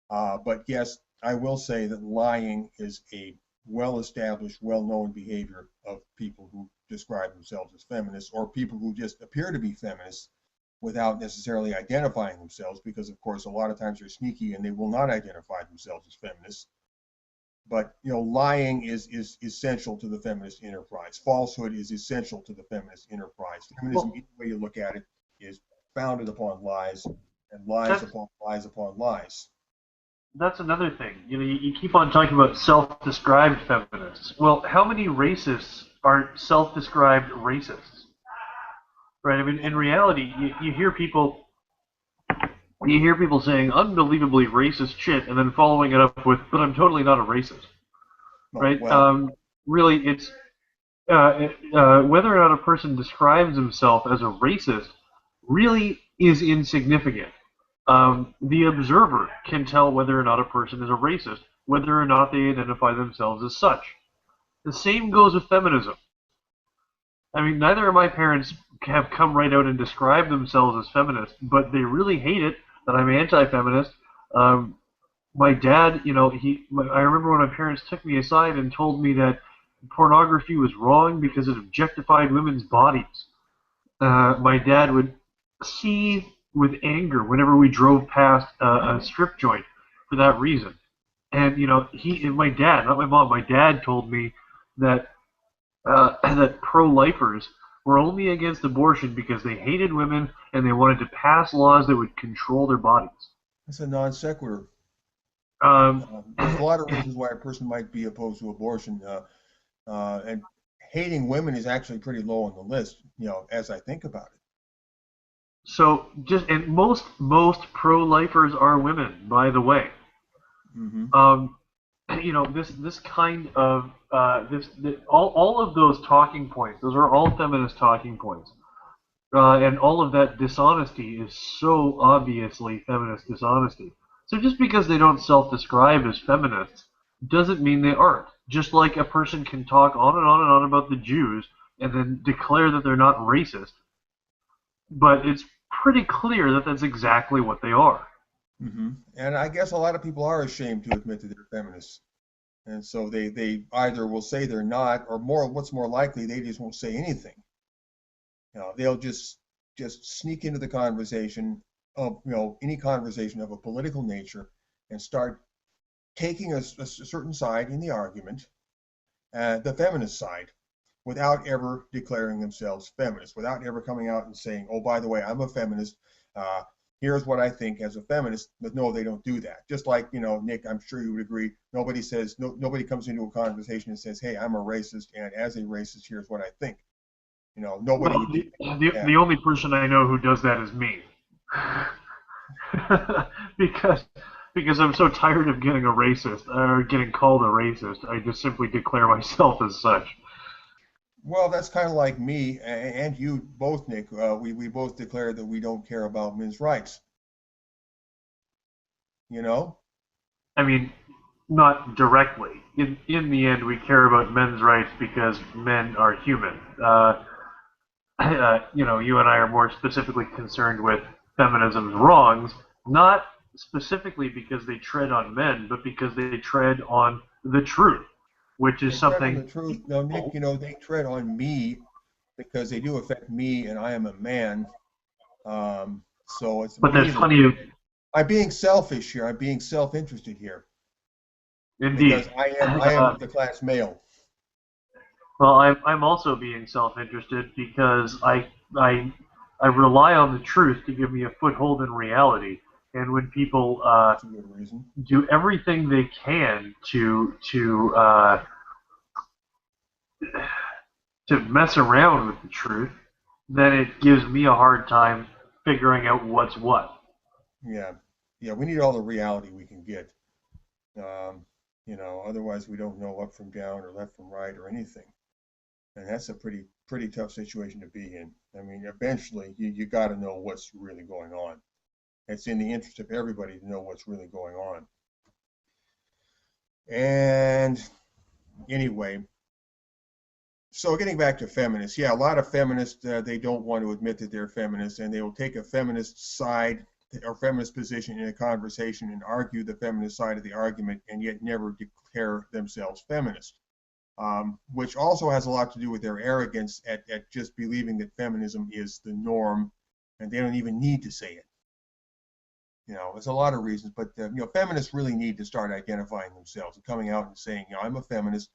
But yes, I will say that lying is a well-established, well-known behavior of people who describe themselves as feminists or people who just appear to be feminists without necessarily identifying themselves, because of course a lot of times they're sneaky and they will not identify themselves as feminists. But lying is essential to the feminist enterprise. Falsehood is essential to the feminist enterprise. Feminism, Well, either way you look at it, is founded upon lies and lies that's upon lies upon lies. that's another thing. You keep on talking about self-described feminists. Well, how many racists are self-described racists? Right? I mean, in reality, you hear people saying unbelievably racist shit, and then following it up with, "But I'm totally not a racist." Oh, Right? well, Really, it's whether or not a person describes himself as a racist really is insignificant. The observer can tell whether or not a person is a racist, whether or not they identify themselves as such. The same goes with feminism. I mean, neither of my parents have come right out and described themselves as feminists, but they really hate it that I'm anti-feminist. Um, my dad, I remember when my parents took me aside and told me that pornography was wrong because it objectified women's bodies. My dad would seethe with anger whenever we drove past a strip joint for that reason. And my dad, not my mom, my dad told me that that pro-lifers were only against abortion because they hated women and they wanted to pass laws that would control their bodies. that's a non sequitur. Um, There's a lot of reasons why a person might be opposed to abortion, and hating women is actually pretty low on the list. As I think about it. so just and most pro-lifers are women, by the way. Hmm. Um, this kind of all of those talking points, those are all feminist talking points, and all of that dishonesty is so obviously feminist dishonesty. So just because they don't self-describe as feminists doesn't mean they aren't. Just like a person can talk on and on and on about the Jews and then declare that they're not racist, but it's pretty clear that that's exactly what they are. And I guess a lot of people are ashamed to admit that they're feminists. And so they either will say they're not, or what's more likely, they just won't say anything. They'll just sneak into the conversation of any conversation of a political nature and start taking a certain side in the argument, the feminist side, without ever declaring themselves feminists, without ever coming out and saying, "Oh, by the way, I'm a feminist. Uh, Here's what I think as a feminist." But no, they don't do that. Just like Nick, I'm sure you would agree. Nobody says nobody comes into a conversation and says, "Hey, I'm a racist, and as a racist, here's what I think." Nobody Well, would do that. the only person I know who does that is me. because Because I'm so tired of getting a racist or getting called a racist. I just simply declare myself as such. Well, that's kind of like me and you both, Nick. We both declare that we don't care about men's rights, you know? I mean, not directly. In the end, we care about men's rights because men are human. You and I are more specifically concerned with feminism's wrongs, not specifically because they tread on men, but because they tread on the truth, which is They tread on the something truth. Now, Nick, people. they tread on me because they do affect me, and I am a man. So it's But me there's that plenty of I'm being selfish here. I'm being self-interested here because indeed. I am the class male. Well, I'm also being self-interested because I I rely on the truth to give me a foothold in reality. And when people That's a good reason. do everything they can to mess around with the truth, then it gives me a hard time figuring out what's what. Yeah, yeah. We need all the reality we can get. Um, otherwise we don't know up from down or left from right or anything. And that's a pretty tough situation to be in. I mean, eventually you got to know what's really going on. It's in the interest of everybody to know what's really going on. And anyway, so getting back to feminists, yeah, a lot of feminists they don't want to admit that they're feminists, and they will take a feminist side or feminist position in a conversation and argue the feminist side of the argument, and yet never declare themselves feminist. Which also has a lot to do with their arrogance at just believing that feminism is the norm, and they don't even need to say it. There's a lot of reasons, but feminists really need to start identifying themselves and coming out and saying, I'm a feminist,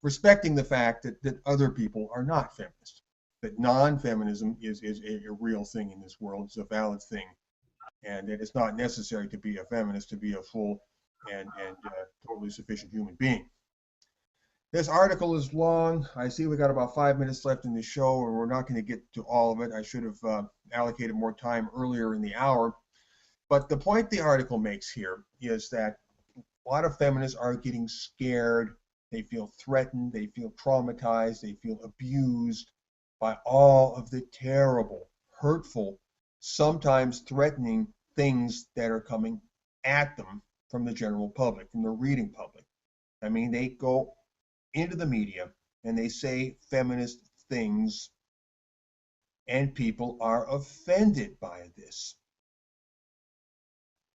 respecting the fact that other people are not feminists, that non-feminism is a real thing in this world, it's a valid thing, and that it's not necessary to be a feminist to be a full and totally sufficient human being. This article is long. I see we got about 5 minutes left in the show, and we're not going to get to all of it. I should have allocated more time earlier in the hour. But the point the article makes here is that a lot of feminists are getting scared. They feel threatened. They feel traumatized. They feel abused by all of the terrible, hurtful, sometimes threatening things that are coming at them from the general public, from the reading public. I mean, they go into the media and they say feminist things, and people are offended by this.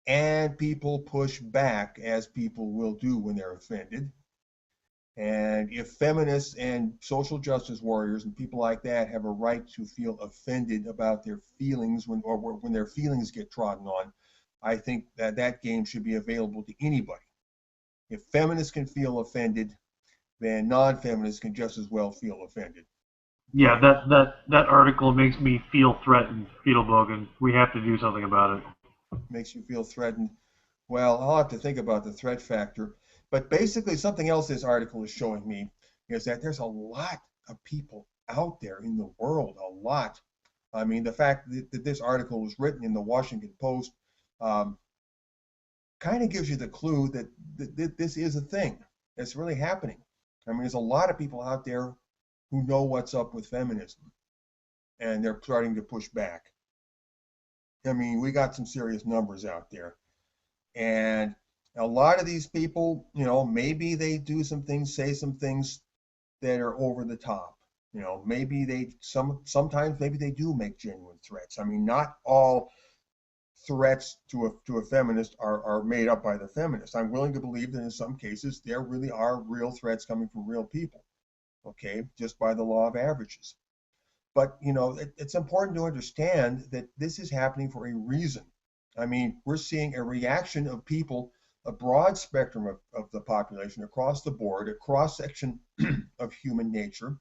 And people push back, as people will do when they're offended. And if feminists and social justice warriors and people like that have a right to feel offended about their feelings when their feelings get trodden on, I think that game should be available to anybody. If feminists can feel offended, then non-feminists can just as well feel offended. Yeah, that article makes me feel threatened, Fiedelbogen. We have to do something about it. Makes you feel threatened. Well, I'll have to think about the threat factor. But basically, something else this article is showing me is that there's a lot of people out there in the world, a lot. I mean, the fact that this article was written in the Washington Post um, kind of gives you the clue that this is a thing that's really happening. I mean, there's a lot of people out there who know what's up with feminism, and they're starting to push back. I mean, we got some serious numbers out there. And a lot of these people, maybe they do some things, say some things that are over the top. Maybe sometimes maybe they do make genuine threats. I mean, not all threats to a feminist are made up by the feminist. I'm willing to believe that in some cases there really are real threats coming from real people. Okay, just by the law of averages. But it's important to understand that this is happening for a reason. I mean, we're seeing a reaction of people, a broad spectrum of the population across the board, a cross section of human nature,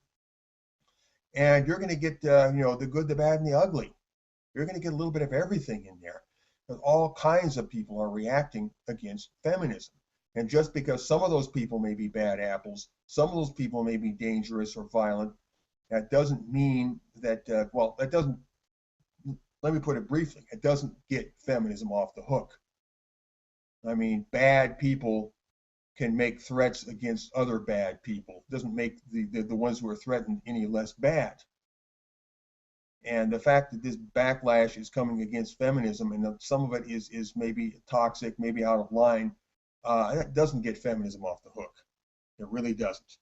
and you're going to get the good, the bad, and the ugly. You're going to get a little bit of everything in there. But all kinds of people are reacting against feminism. And just because some of those people may be bad apples, some of those people may be dangerous or violent, that doesn't mean that, that doesn't, let me put it briefly, it doesn't get feminism off the hook. I mean, bad people can make threats against other bad people. It doesn't make the ones who are threatened any less bad. And the fact that this backlash is coming against feminism, and some of it is maybe toxic, maybe out of line, that doesn't get feminism off the hook. It really doesn't.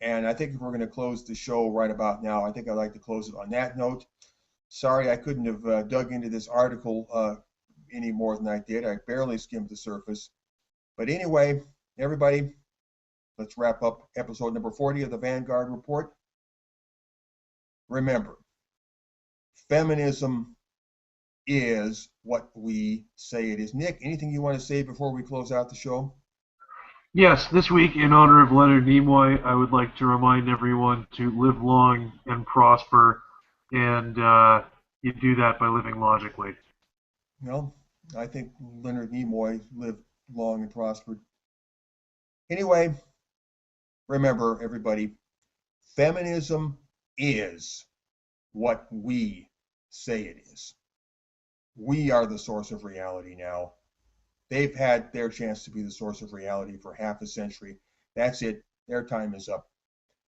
And I think if we're going to close the show right about now, I think I'd like to close it on that note. Sorry I couldn't have dug into this article any more than I did. I barely skimmed the surface. But anyway, everybody, let's wrap up episode number 40 of the Vanguard Report. Remember, feminism is what we say it is. Nick, anything you want to say before we close out the show? Yes, this week, in honor of Leonard Nimoy, I would like to remind everyone to live long and prosper, and you do that by living logically. Well, I think Leonard Nimoy lived long and prospered. Anyway, remember, everybody, feminism is what we say it is. We are the source of reality now. They've had their chance to be the source of reality for half a century. That's it. Their time is up.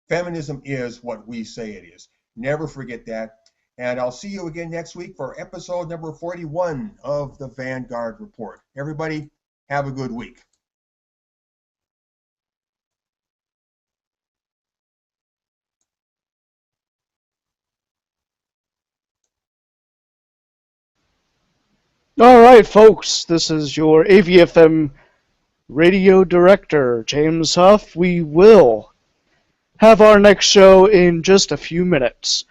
Feminism is what we say it is. Never forget that. And I'll see you again next week for episode number 41 of the Vanguard Report. Everybody, have a good week. All right, folks, this is your AVFM radio director, James Huff. We will have our next show in just a few minutes.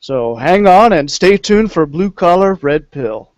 So hang on and stay tuned for Blue Collar Red Pill.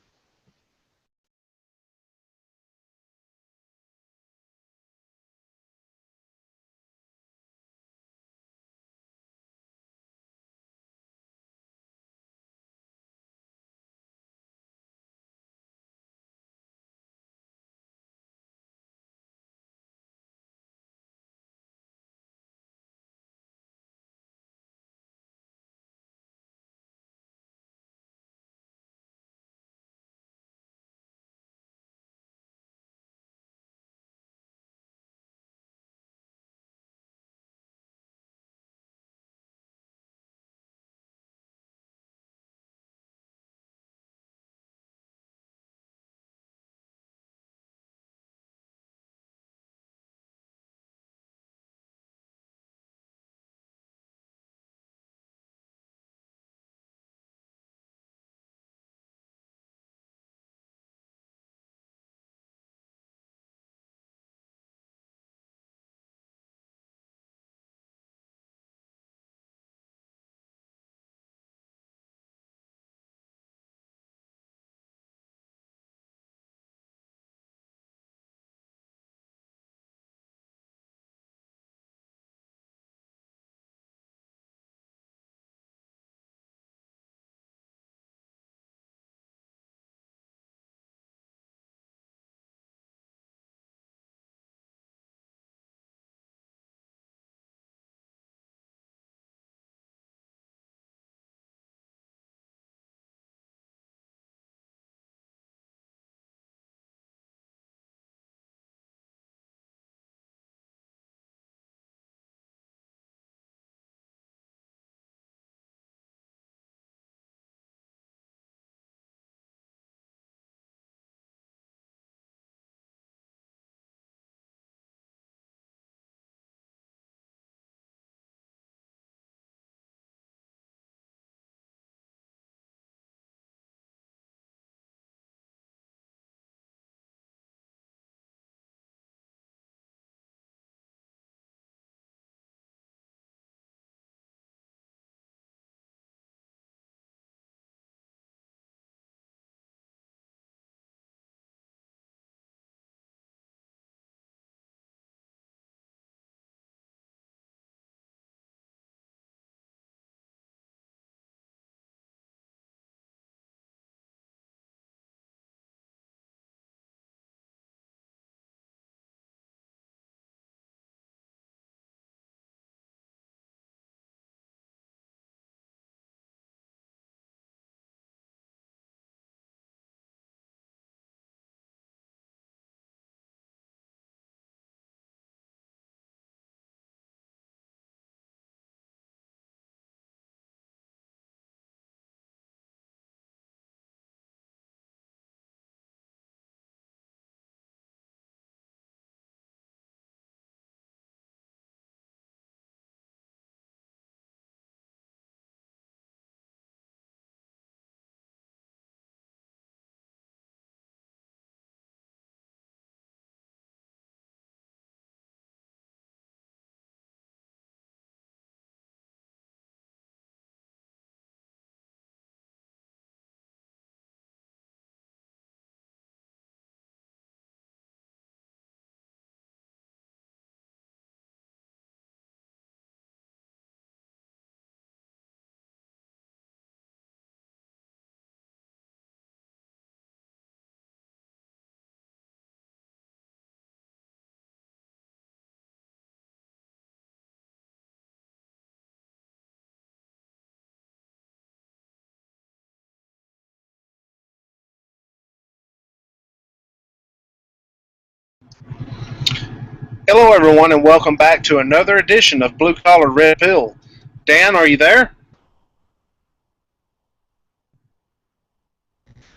Hello, everyone, and welcome back to another edition of Blue Collar Red Pill. Dan, are you there?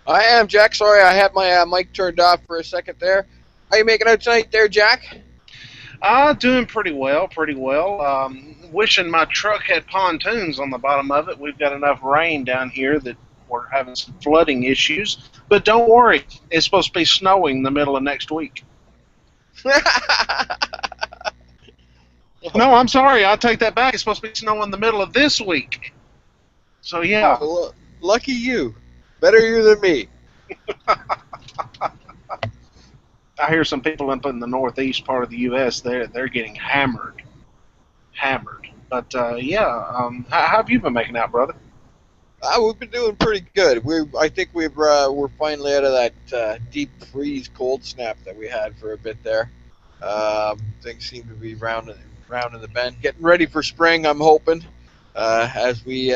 I am, Jack. Sorry, I had my mic turned off for a second there. How you making out tonight there, Jack? Doing pretty well, pretty well. Wishing my truck had pontoons on the bottom of it. We've got enough rain down here that we're having some flooding issues. But don't worry, it's supposed to be snowing the middle of next week. No, I'm sorry, I'll take that back. It's supposed to be snowing the middle of this week. So, yeah. Oh, lucky you. Better you than me. I hear some people up in the northeast part of the U.S., they're getting hammered. But, how have you been making out, brother? We've been doing pretty good. I think we're finally out of that deep freeze cold snap that we had for a bit there. Things seem to be round in the bend. Getting ready for spring, I'm hoping, as we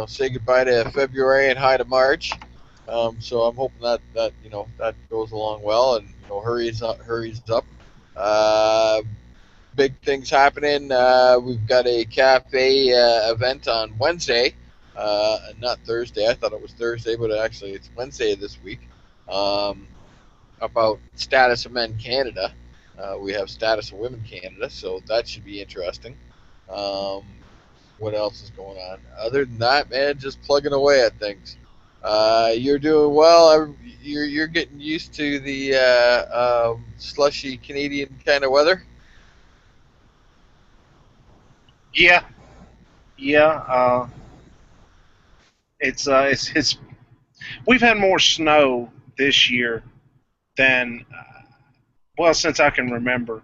say goodbye to February and hi to March. So I'm hoping that goes along well and hurries up. Big things happening. We've got a cafe event on Wednesday, not Thursday. I thought it was Thursday, but actually it's Wednesday this week. About Status of Men Canada. We have Status of Women Canada, so that should be interesting. What else is going on? Other than that, man, just plugging away at things. You're doing well. You're getting used to the slushy Canadian kind of weather. Yeah. It's we've had more snow this year than since I can remember.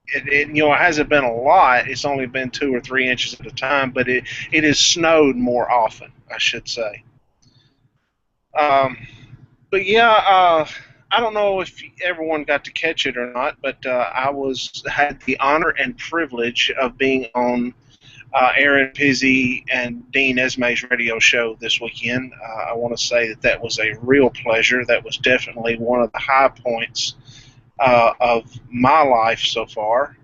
It hasn't been a lot. It's only been 2 or 3 inches at a time, but it has snowed more often, I should say. But yeah, I don't know if everyone got to catch it or not, but I had the honor and privilege of being on Aaron Pizzi and Dean Esme's radio show this weekend. I want to say that was a real pleasure. That was definitely one of the high points of my life so far.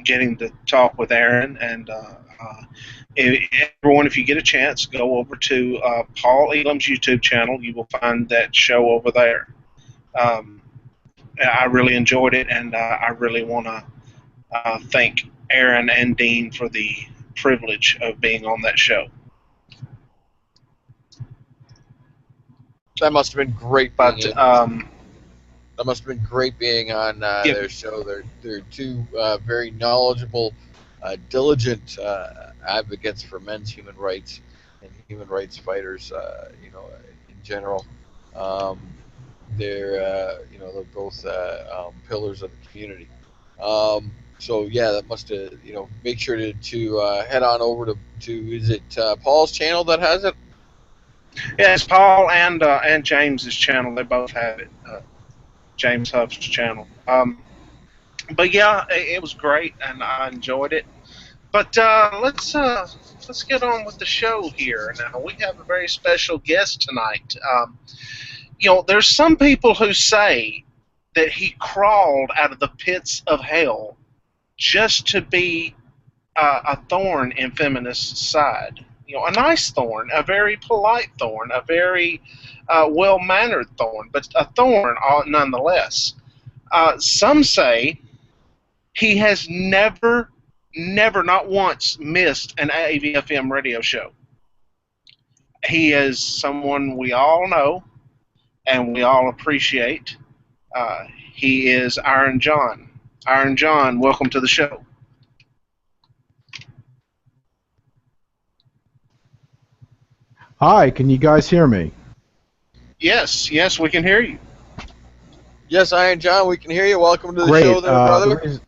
Getting to talk with Aaron and everyone, if you get a chance, go over to Paul Elam's YouTube channel. You will find that show over there. I really enjoyed it, and I really want to thank Aaron and Dean for the privilege of being on that show. That must have been great. That must have been great being on their show. They're two very knowledgeable, diligent advocates for men's human rights and human rights fighters. In general, they're both pillars of the community. So yeah, that must have make sure to head on over to is it Paul's channel that has it? Yeah, it's Paul and James's channel. They both have it. James Huff's channel. But yeah, it was great, and I enjoyed it. But let's get on with the show here. Now, we have a very special guest tonight. There's some people who say that he crawled out of the pits of hell just to be a thorn in feminists' side. A nice thorn, a very polite thorn, a very well-mannered thorn, but a thorn nonetheless. Some say he has never, not once, missed an AVFM radio show. He is someone we all know and we all appreciate. He is Iron John. Iron John, welcome to the show. Hi, can you guys hear me? Yes, we can hear you. Yes, Iron John, we can hear you. Welcome to the show there, brother.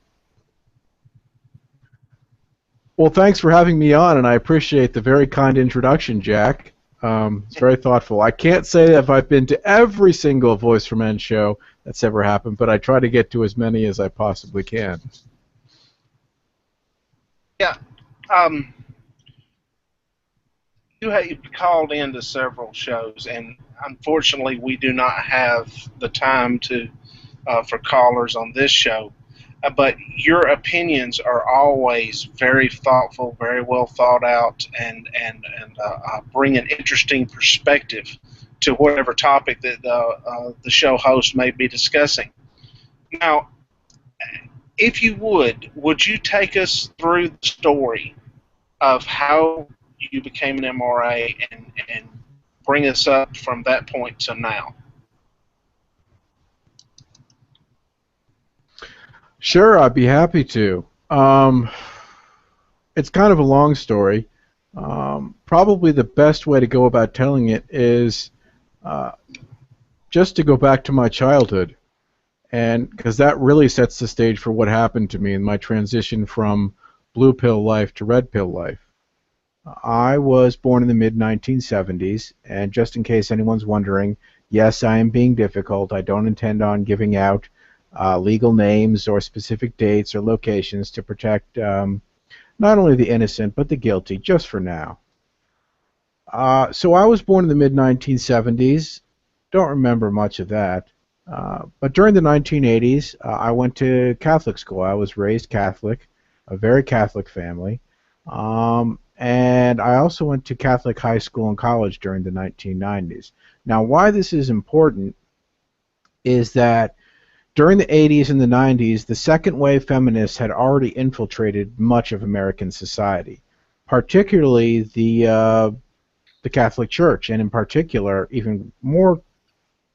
Well, thanks for having me on, and I appreciate the very kind introduction, Jack. It's very thoughtful. I can't say that I've been to every single Voice for Men show that's ever happened, but I try to get to as many as I possibly can. Yeah. You have called into several shows, and unfortunately, we do not have the time to for callers on this show. But your opinions are always very thoughtful, very well thought out, and bring an interesting perspective to whatever topic that the show host may be discussing. Now, if you would you take us through the story of how you became an MRA and bring us up from that point to now? Sure, I'd be happy to. It's kind of a long story. Probably the best way to go about telling it is just to go back to my childhood, and because that really sets the stage for what happened to me in my transition from blue pill life to red pill life. I was born in the mid-1970s, and just in case anyone's wondering, yes, I am being difficult. I don't intend on giving out legal names or specific dates or locations to protect not only the innocent but the guilty, just for now. So I was born in the mid-1970s. Don't remember much of that. But during the 1980s, I went to Catholic school. I was raised Catholic, a very Catholic family. And I also went to Catholic high school and college during the 1990s. Now, why this is important is that during the 80s and the 90s, the second wave feminists had already infiltrated much of American society, particularly the Catholic Church, and in particular, even more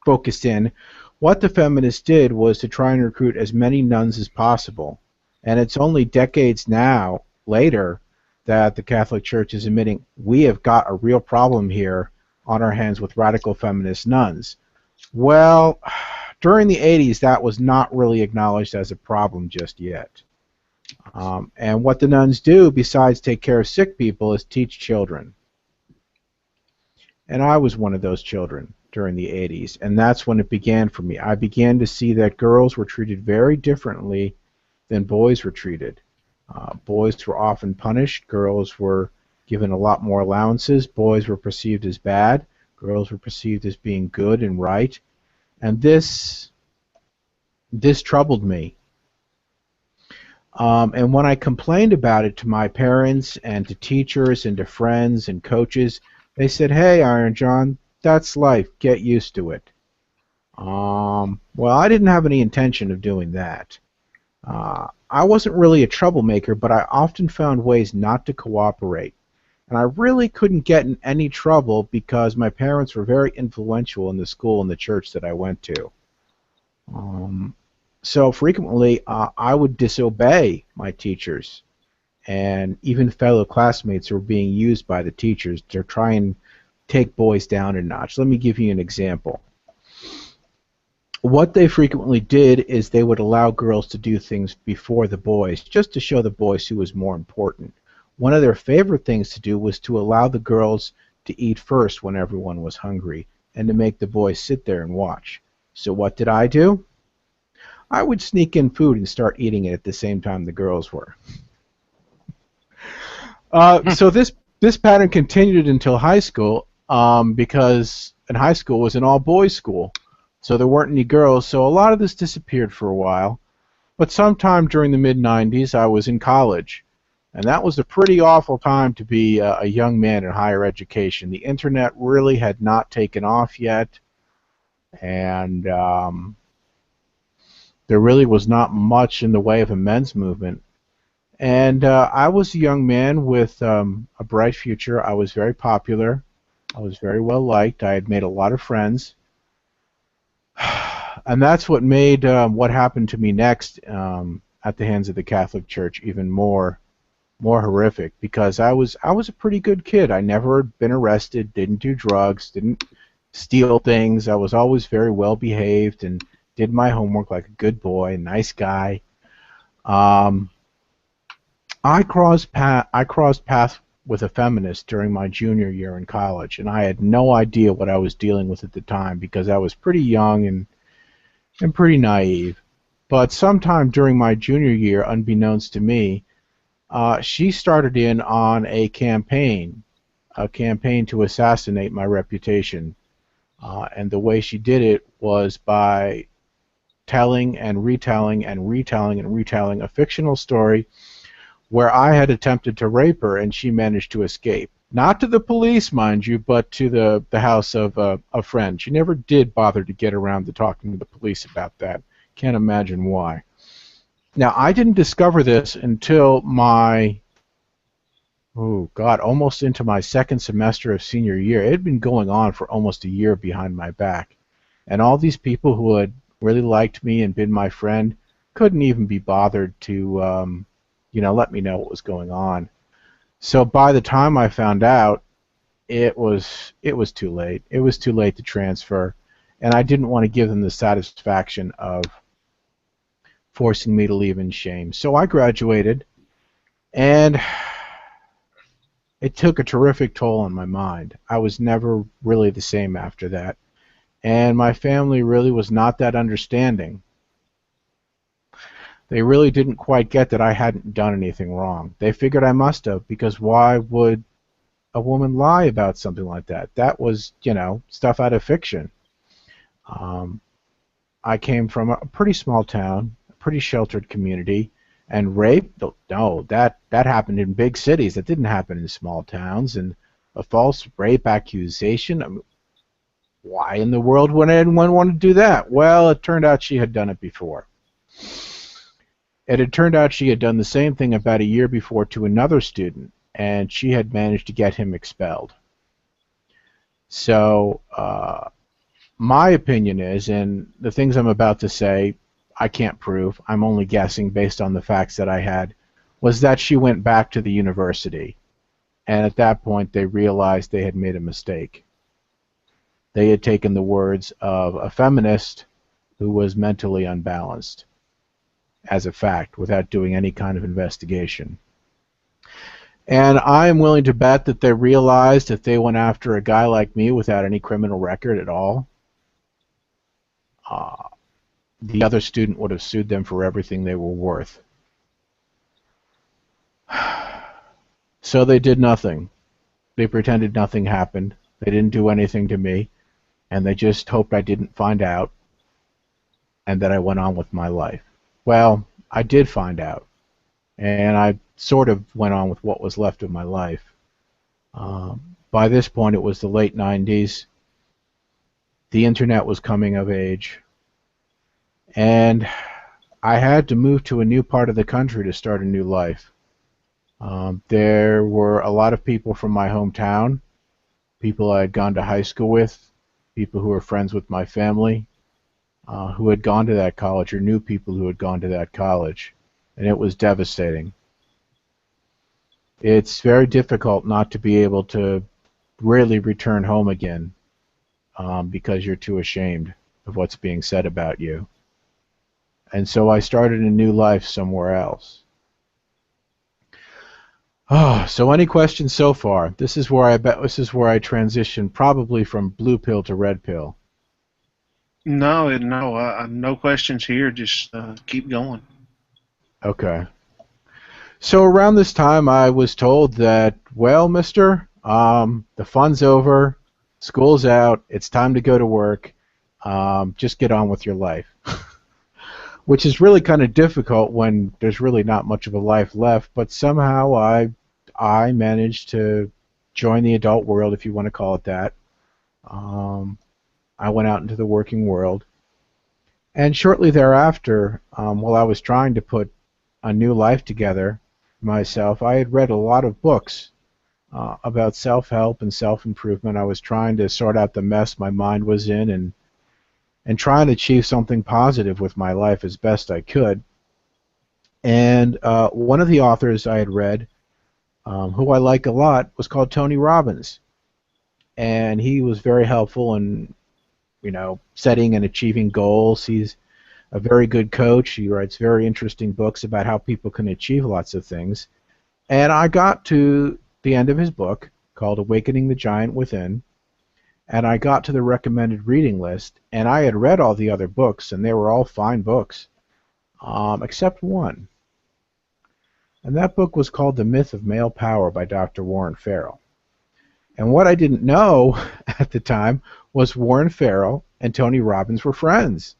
focused in, what the feminists did was to try and recruit as many nuns as possible. And it's only decades now, later, that the Catholic Church is admitting we have got a real problem here on our hands with radical feminist nuns. Well, during the 80s, that was not really acknowledged as a problem just yet. And what the nuns do, besides take care of sick people, is teach children. And I was one of those children during the 80s, and that's when it began for me. I began to see that girls were treated very differently than boys were treated. Boys were often punished. Girls were given a lot more allowances. Boys were perceived as bad. Girls were perceived as being good and right. And this troubled me. And when I complained about it to my parents and to teachers and to friends and coaches, they said, "Hey, Iron John, that's life. Get used to it." Well, I didn't have any intention of doing that. I wasn't really a troublemaker, but I often found ways not to cooperate. And I really couldn't get in any trouble because my parents were very influential in the school and the church that I went to. So frequently, I would disobey my teachers and even fellow classmates who were being used by the teachers to try and take boys down a notch. Let me give you an example. What they frequently did is they would allow girls to do things before the boys, just to show the boys who was more important. One of their favorite things to do was to allow the girls to eat first when everyone was hungry, and to make the boys sit there and watch. So what did I do? I would sneak in food and start eating it at the same time the girls were. So this pattern continued until high school, because in high school was an all-boys school. So there weren't any girls, so a lot of this disappeared for a while. But sometime during the mid-90s, I was in college. And that was a pretty awful time to be a young man in higher education. The internet really had not taken off yet. And there really was not much in the way of a men's movement. And I was a young man with a bright future. I was very popular. I was very well liked. I had made a lot of friends. And that's what made what happened to me next at the hands of the Catholic Church even more horrific, because I was a pretty good kid. I never had been arrested, didn't do drugs, didn't steal things. I was always very well behaved and did my homework like a good boy, a nice guy. I crossed paths with a feminist during my junior year in college, and I had no idea what I was dealing with at the time because I was pretty young and pretty naive. But sometime during my junior year, unbeknownst to me, she started in on a campaign to assassinate my reputation. And the way she did it was by telling and retelling and retelling and retelling a fictional story where I had attempted to rape her and she managed to escape. Not to the police, mind you, but to the house of a friend. She never did bother to get around to talking to the police about that. Can't imagine why. Now, I didn't discover this until almost into my second semester of senior year. It had been going on for almost a year behind my back. And all these people who had really liked me and been my friend couldn't even be bothered to, let me know what was going on. So by the time I found out, it was too late. It was too late to transfer, and I didn't want to give them the satisfaction of forcing me to leave in shame. So I graduated, and it took a terrific toll on my mind. I was never really the same after that, and my family really was not that understanding. They really didn't quite get that I hadn't done anything wrong. They figured I must have, because why would a woman lie about something like that? That was, stuff out of fiction. I came from a pretty small town, a pretty sheltered community, and rape? No, that happened in big cities. That didn't happen in small towns. And a false rape accusation? I mean, why in the world would anyone want to do that? Well, it turned out she had done it before. It had turned out she had done the same thing about a year before to another student, and she had managed to get him expelled. So my opinion is, and the things I'm about to say I can't prove, I'm only guessing based on the facts that I had, was that she went back to the university. And at that point they realized they had made a mistake. They had taken the words of a feminist who was mentally unbalanced as a fact without doing any kind of investigation. And I am willing to bet that they realized if they went after a guy like me without any criminal record at all, the other student would have sued them for everything they were worth. So they did nothing. They pretended nothing happened. They didn't do anything to me, and they just hoped I didn't find out and that I went on with my life. Well, I did find out, and I sort of went on with what was left of my life. By this point, it was the late 90s. The internet was coming of age, and I had to move to a new part of the country to start a new life. There were a lot of people from my hometown, people I had gone to high school with, people who were friends with my family, who had gone to that college or knew people who had gone to that college, and it was devastating. It's very difficult not to be able to really return home again because you're too ashamed of what's being said about you. And so I started a new life somewhere else. So any questions so far? This is where I transitioned probably from blue pill to red pill. No questions here. Just keep going. Okay. So around this time, I was told that, well, mister, the fun's over, school's out, it's time to go to work, just get on with your life. Which is really kind of difficult when there's really not much of a life left, but somehow I managed to join the adult world, if you want to call it that. I went out into the working world. And shortly thereafter, while I was trying to put a new life together myself, I had read a lot of books about self-help and self-improvement. I was trying to sort out the mess my mind was in and try and achieve something positive with my life as best I could. And one of the authors I had read, who I like a lot, was called Tony Robbins. And he was very helpful in, setting and achieving goals. He's a very good coach. He writes very interesting books about how people can achieve lots of things. And I got to the end of his book, called Awakening the Giant Within, and I got to the recommended reading list, and I had read all the other books, and they were all fine books, except one. And that book was called The Myth of Male Power by Dr. Warren Farrell. And what I didn't know at the time was Warren Farrell and Tony Robbins were friends.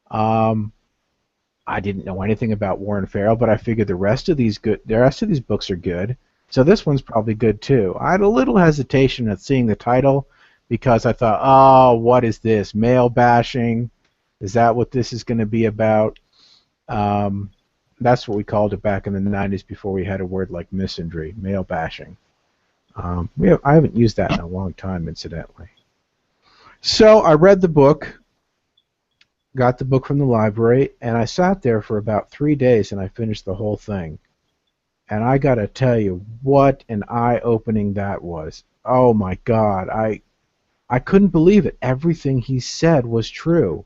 I didn't know anything about Warren Farrell, but I figured the rest of these books are good. So this one's probably good too. I had a little hesitation at seeing the title because I thought, oh, what is this? Male bashing? Is that what this is going to be about? That's what we called it back in the 90s before we had a word like misandry, male bashing. I haven't used that in a long time, incidentally. So I read the book, got the book from the library, and I sat there for about 3 days and I finished the whole thing. And I got to tell you, what an eye-opening that was. Oh my God, I couldn't believe it. Everything he said was true.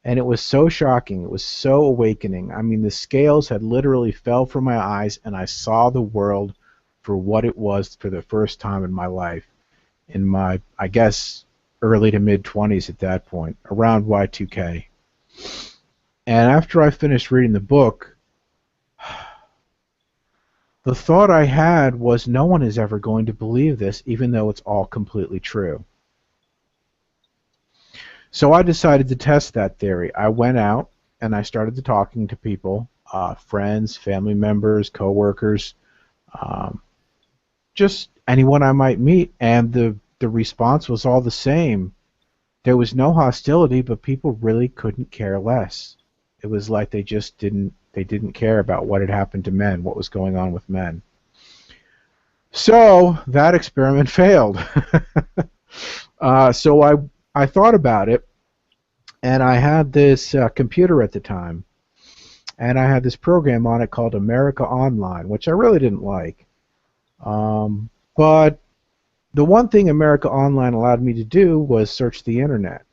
And it was so shocking. It was so awakening. I mean, the scales had literally fell from my eyes, and I saw the world for what it was for the first time in my life, in my, I guess, early to mid-20s at that point, around Y2K. And after I finished reading the book, the thought I had was no one is ever going to believe this, even though it's all completely true. So I decided to test that theory. I went out and I started talking to people, friends, family members, coworkers, just anyone I might meet, and the response was all the same. There was no hostility, but people really couldn't care less. It was like they just didn't care about what had happened to men, what was going on with men. So that experiment failed. So I thought about it, and I had this computer at the time, and I had this program on it called America Online, which I really didn't like. But the one thing America Online allowed me to do was search the internet.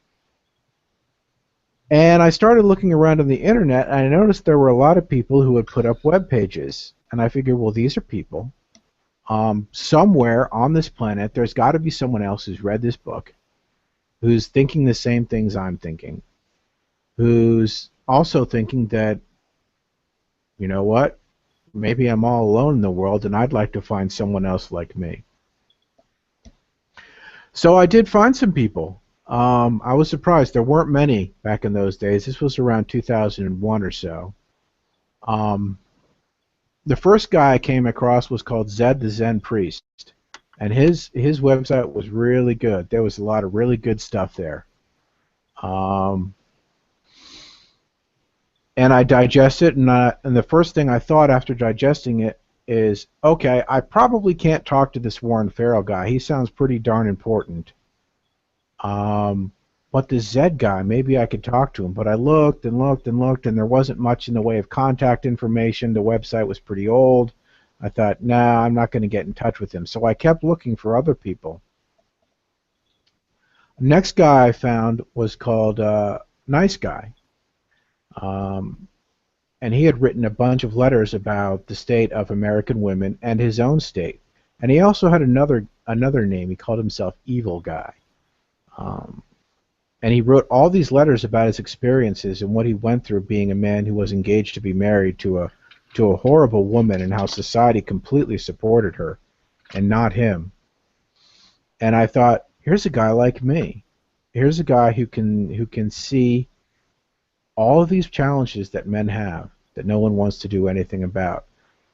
And I started looking around on the internet, and I noticed there were a lot of people who had put up web pages. And I figured, well, these are people. Somewhere on this planet, there's got to be someone else who's read this book, who's thinking the same things I'm thinking, who's also thinking that, you know what, maybe I'm all alone in the world and I'd like to find someone else like me. So I did find some people. I was surprised. There weren't many back in those days. This was around 2001 or so. The first guy I came across was called Zed the Zen Priest. And his website was really good. There was a lot of really good stuff there. And I digested it, and the first thing I thought after digesting it is, okay, I probably can't talk to this Warren Farrell guy. He sounds pretty darn important. But this Zed guy, maybe I could talk to him. But I looked and looked and looked, and there wasn't much in the way of contact information. The website was pretty old. I thought, nah, I'm not going to get in touch with him. So I kept looking for other people. Next guy I found was called Nice Guy. And he had written a bunch of letters about the state of American women and his own state. And he also had another name. He called himself Evil Guy. And he wrote all these letters about his experiences and what he went through being a man who was engaged to be married to a horrible woman, and how society completely supported her and not him. And I thought, here's a guy like me. Here's a guy who can see all of these challenges that men have that no one wants to do anything about.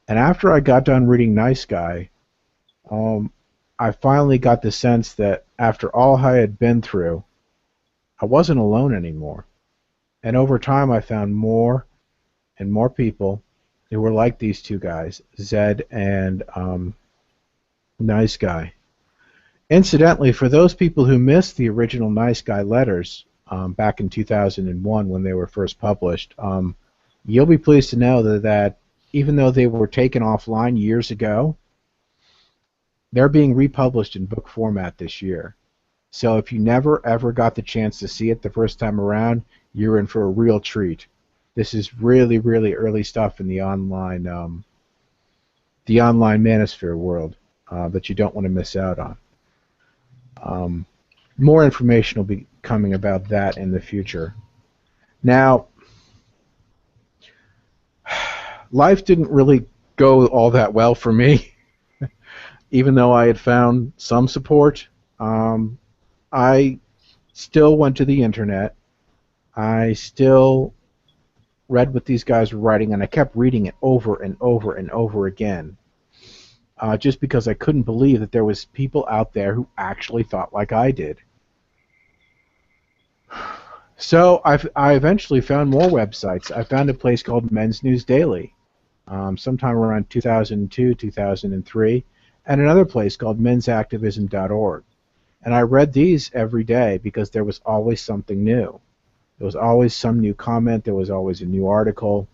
And after I got done reading Nice Guy, I finally got the sense that after all I had been through, I wasn't alone anymore. And over time I found more and more people who were like these two guys, Zed and Nice Guy. Incidentally, for those people who missed the original Nice Guy letters back in 2001 when they were first published, you'll be pleased to know that even though they were taken offline years ago, they're being republished in book format this year. So if you never ever got the chance to see it the first time around, you're in for a real treat. This is really, really early stuff in the online manosphere world that you don't want to miss out on. More information will be coming about that in the future. Now, life didn't really go all that well for me. Even though I had found some support, I still went to the internet. I still read what these guys were writing, and I kept reading it over and over and over again, just because I couldn't believe that there was people out there who actually thought like I did. So I eventually found more websites. I found a place called Men's News Daily, sometime around 2002, 2003, and another place called mensactivism.org. And I read these every day because there was always something new. There was always some new comment. There was always a new article.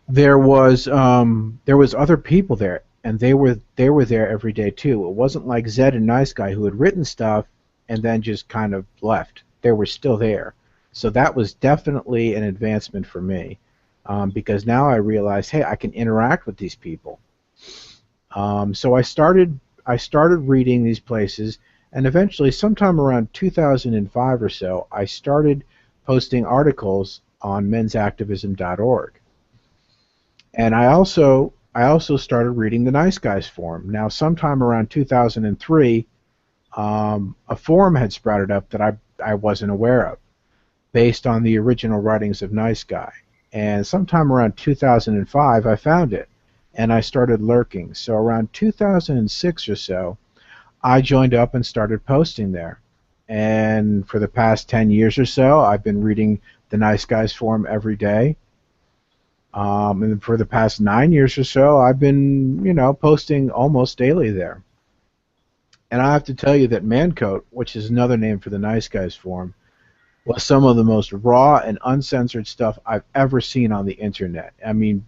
There was other people there, and they were there every day too. It wasn't like Zed and Nice Guy who had written stuff and then just kind of left. They were still there. So that was definitely an advancement for me, because now I realized, hey, I can interact with these people. So I started reading these places, and eventually, sometime around 2005 or so, I started posting articles on mensactivism.org. And I also started reading the Nice Guys forum. Now, sometime around 2003, a forum had sprouted up that I wasn't aware of, based on the original writings of Nice Guy. And sometime around 2005, I found it, and I started lurking. So around 2006 or so, I joined up and started posting there. And for the past 10 years or so, I've been reading the Nice Guys forum every day. And for the past 9 years or so, I've been, posting almost daily there. And I have to tell you that Mancoat, which is another name for the Nice Guys forum, was some of the most raw and uncensored stuff I've ever seen on the internet. I mean,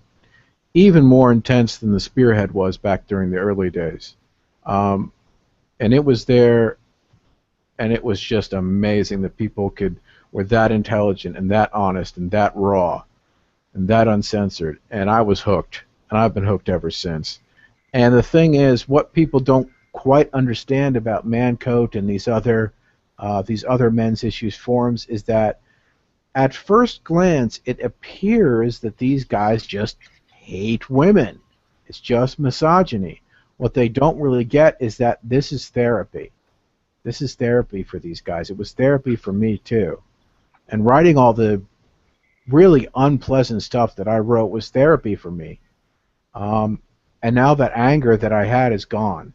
even more intense than the Spearhead was back during the early days. And it was there, and it was just amazing that people were that intelligent and that honest and that raw and that uncensored. And I was hooked, and I've been hooked ever since. And the thing is, what people don't quite understand about Mancoat and these other men's issues forums is that at first glance it appears that these guys just hate women. It's just misogyny. What they don't really get is that this is therapy. This is therapy for these guys. It was therapy for me too. And writing all the really unpleasant stuff that I wrote was therapy for me. And now that anger that I had is gone,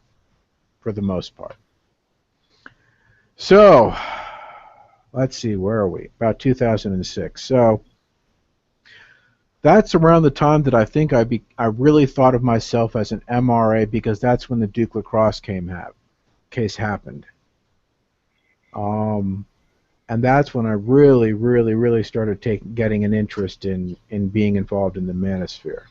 for the most part. So, let's see, where are we? About 2006. So, that's around the time that I think I really thought of myself as an MRA, because that's when the Duke Lacrosse case happened. And that's when I really, really, really started getting an interest in being involved in the manosphere.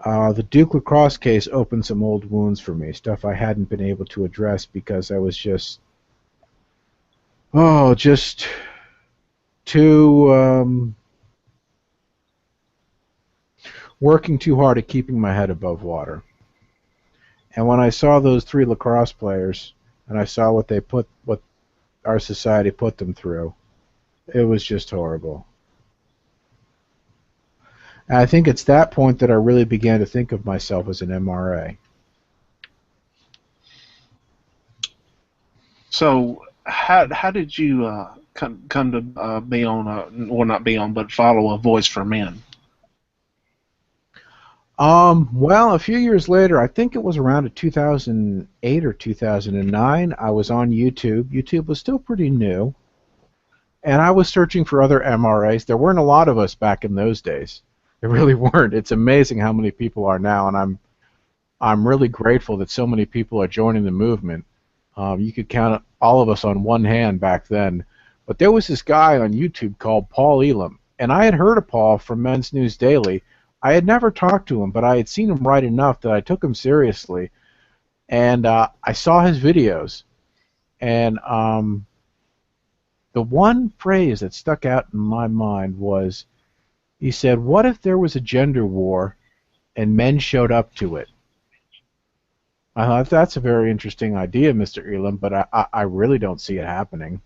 The Duke Lacrosse case opened some old wounds for me, stuff I hadn't been able to address because I was just too working too hard at keeping my head above water. And when I saw those 3 lacrosse players, and I saw what our society put them through, it was just horrible. And I think it's that point that I really began to think of myself as an MRA. So, how did you come to be on, or not be on, but follow a Voice for Men? Well, a few years later, I think it was around 2008 or 2009, I was on YouTube. YouTube was still pretty new, and I was searching for other MRAs. There weren't a lot of us back in those days. There really weren't. It's amazing how many people are now, and I'm really grateful that so many people are joining the movement. You could count all of us on one hand back then. But there was this guy on YouTube called Paul Elam, and I had heard of Paul from Men's News Daily. I had never talked to him, but I had seen him write enough that I took him seriously, and I saw his videos. And the one phrase that stuck out in my mind was, he said, "What if there was a gender war and men showed up to it?" I thought, that's a very interesting idea, Mr. Elam, but I really don't see it happening.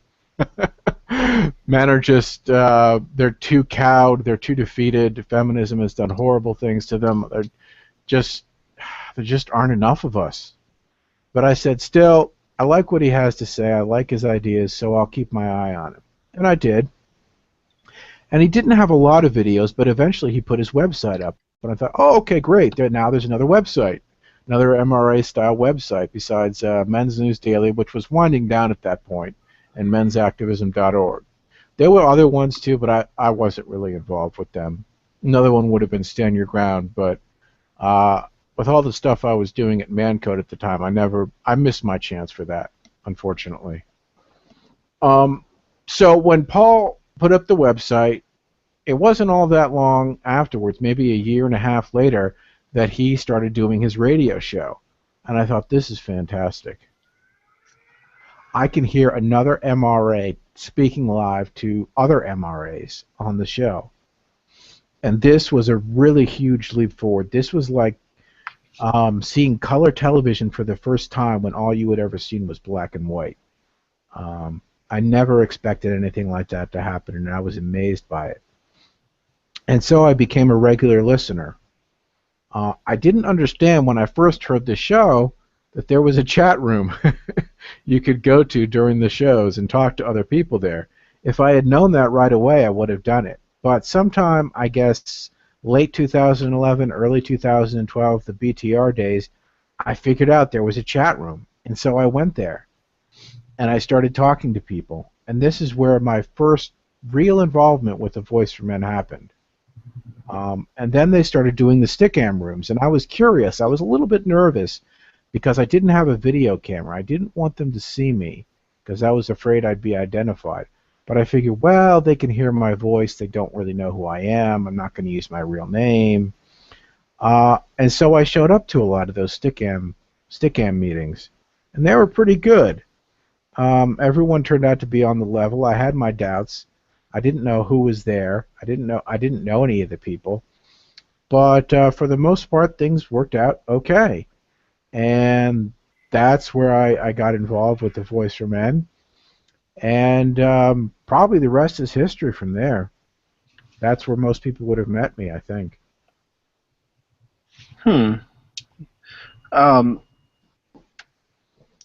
Men are just, they're too cowed, they're too defeated, feminism has done horrible things to them, there just aren't enough of us. But I said, still, I like what he has to say. I like his ideas, so I'll keep my eye on him. And I did. And he didn't have a lot of videos, but eventually he put his website up. And I thought, oh, okay, great. Now there's another website, another MRA-style website besides Men's News Daily, which was winding down at that point, and mensactivism.org. There were other ones too, but I wasn't really involved with them. Another one would have been Stand Your Ground, but with all the stuff I was doing at Mancode at the time, I missed my chance for that, unfortunately. So when Paul put up the website, it wasn't all that long afterwards, maybe a year and a half later, that he started doing his radio show. And I thought, this is fantastic. I can hear another MRA speaking live to other MRAs on the show. And this was a really huge leap forward. This was like seeing color television for the first time when all you had ever seen was black and white. I never expected anything like that to happen, and I was amazed by it. And so I became a regular listener. I didn't understand when I first heard the show that there was a chat room you could go to during the shows and talk to other people there. If I had known that right away, I would have done it. But sometime, I guess, late 2011, early 2012, the BTR days, I figured out there was a chat room. And so I went there. And I started talking to people. And this is where my first real involvement with the Voice for Men happened. And then they started doing the Stickam rooms. And I was curious. I was a little bit nervous because I didn't have a video camera. I didn't want them to see me because I was afraid I'd be identified. But I figured, well, they can hear my voice. They don't really know who I am. I'm not going to use my real name. And so I showed up to a lot of those Stickam meetings. And they were pretty good. Everyone turned out to be on the level. I had my doubts. I didn't know who was there. I didn't know any of the people. But for the most part, things worked out okay. And that's where I got involved with the Voice for Men. And probably the rest is history from there. That's where most people would have met me, I think.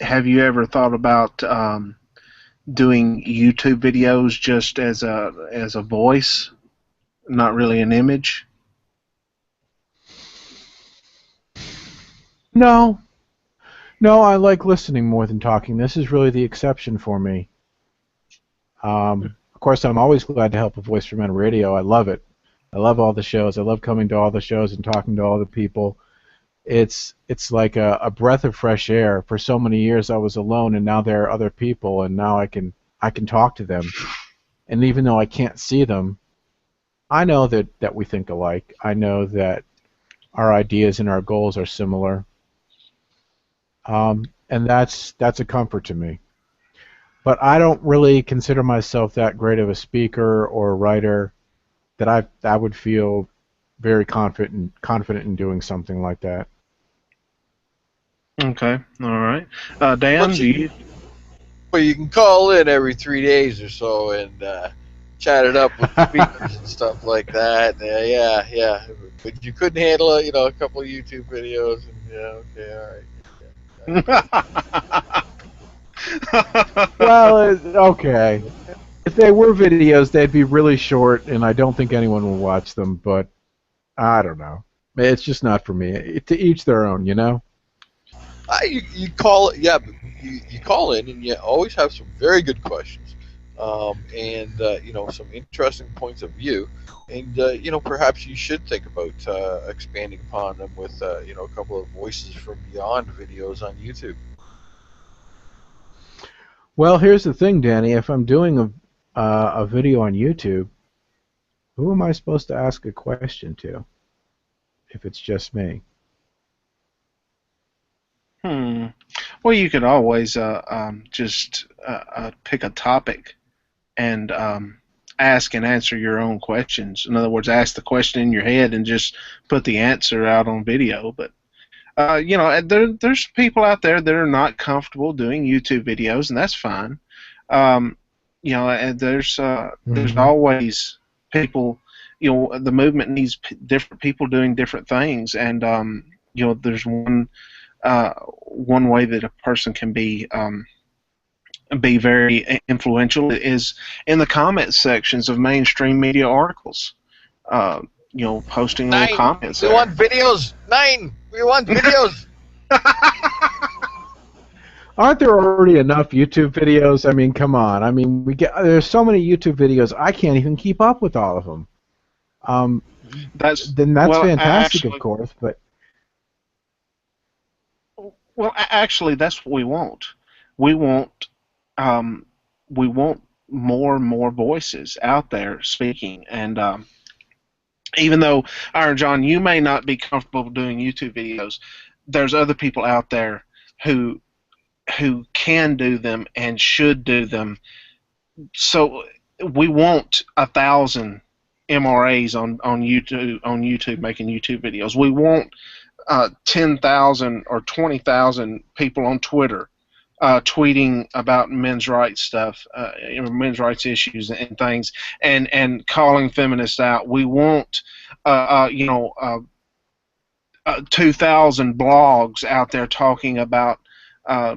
Have you ever thought about doing YouTube videos just as a voice, not really an image? No, I like listening more than talking. This is really the exception for me. Of course, I'm always glad to help with Voice for Men Radio. I love it. I love all the shows. I love coming to all the shows and talking to all the people. It's like a breath of fresh air. For so many years I was alone, and now there are other people, and now I can talk to them. And even though I can't see them, I know that we think alike. I know that our ideas and our goals are similar. And that's a comfort to me. But I don't really consider myself that great of a speaker or a writer that I would feel very confident in doing something like that. Okay, all right. Dan, do you? Well, you can call in every 3 days or so and chat it up with speakers and stuff like that. Yeah. But you couldn't handle it, a couple of YouTube videos. And, okay, all right. Well, okay. If they were videos, they'd be really short, and I don't think anyone will watch them. But I don't know. It's just not for me. To each their own, You call it, but you call in, and you always have some very good questions, and some interesting points of view, and perhaps you should think about expanding upon them with a couple of voices from beyond videos on YouTube. Well, here's the thing, Danny. If I'm doing a video on YouTube, who am I supposed to ask a question to if it's just me? Well, you could always just pick a topic and ask and answer your own questions. In other words, ask the question in your head and just put the answer out on video. But there's people out there that are not comfortable doing YouTube videos, and that's fine. And there's always people. The movement needs different people doing different things, and there's one one way that a person can be very influential is in the comment sections of mainstream media articles. Posting little 9. comments We there. want videos. 9. We want videos. Aren't there already enough YouTube videos? I mean, come on. I mean, there's so many YouTube videos. I can't even keep up with all of them. That's fantastic, actually, of course. But actually, that's what we want. We want more and more voices out there speaking. And even though, Iron John, you may not be comfortable doing YouTube videos, there's other people out there who can do them and should do them. So we want 1,000 MRAs on YouTube making YouTube videos. We want 10,000 or 20,000 people on Twitter tweeting about men's rights stuff, men's rights issues and things, and calling feminists out. We want 2,000 blogs out there talking about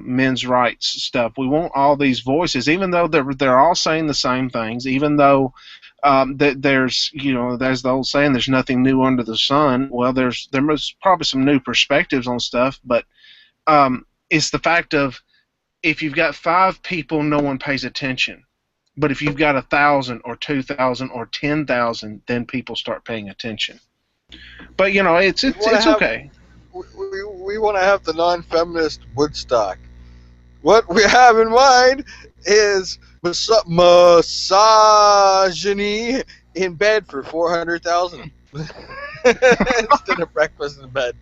men's rights stuff. We want all these voices, even though they're all saying the same things. Even though there's the old saying, "There's nothing new under the sun." Well, there must probably some new perspectives on stuff, but it's the fact of, if you've got 5 people, no one pays attention. But if you've got 1,000 or 2,000 or 10,000, then people start paying attention. But it's okay. We want to have the non-feminist Woodstock. What we have in mind is misogyny in bed for 400,000 instead of breakfast in bed.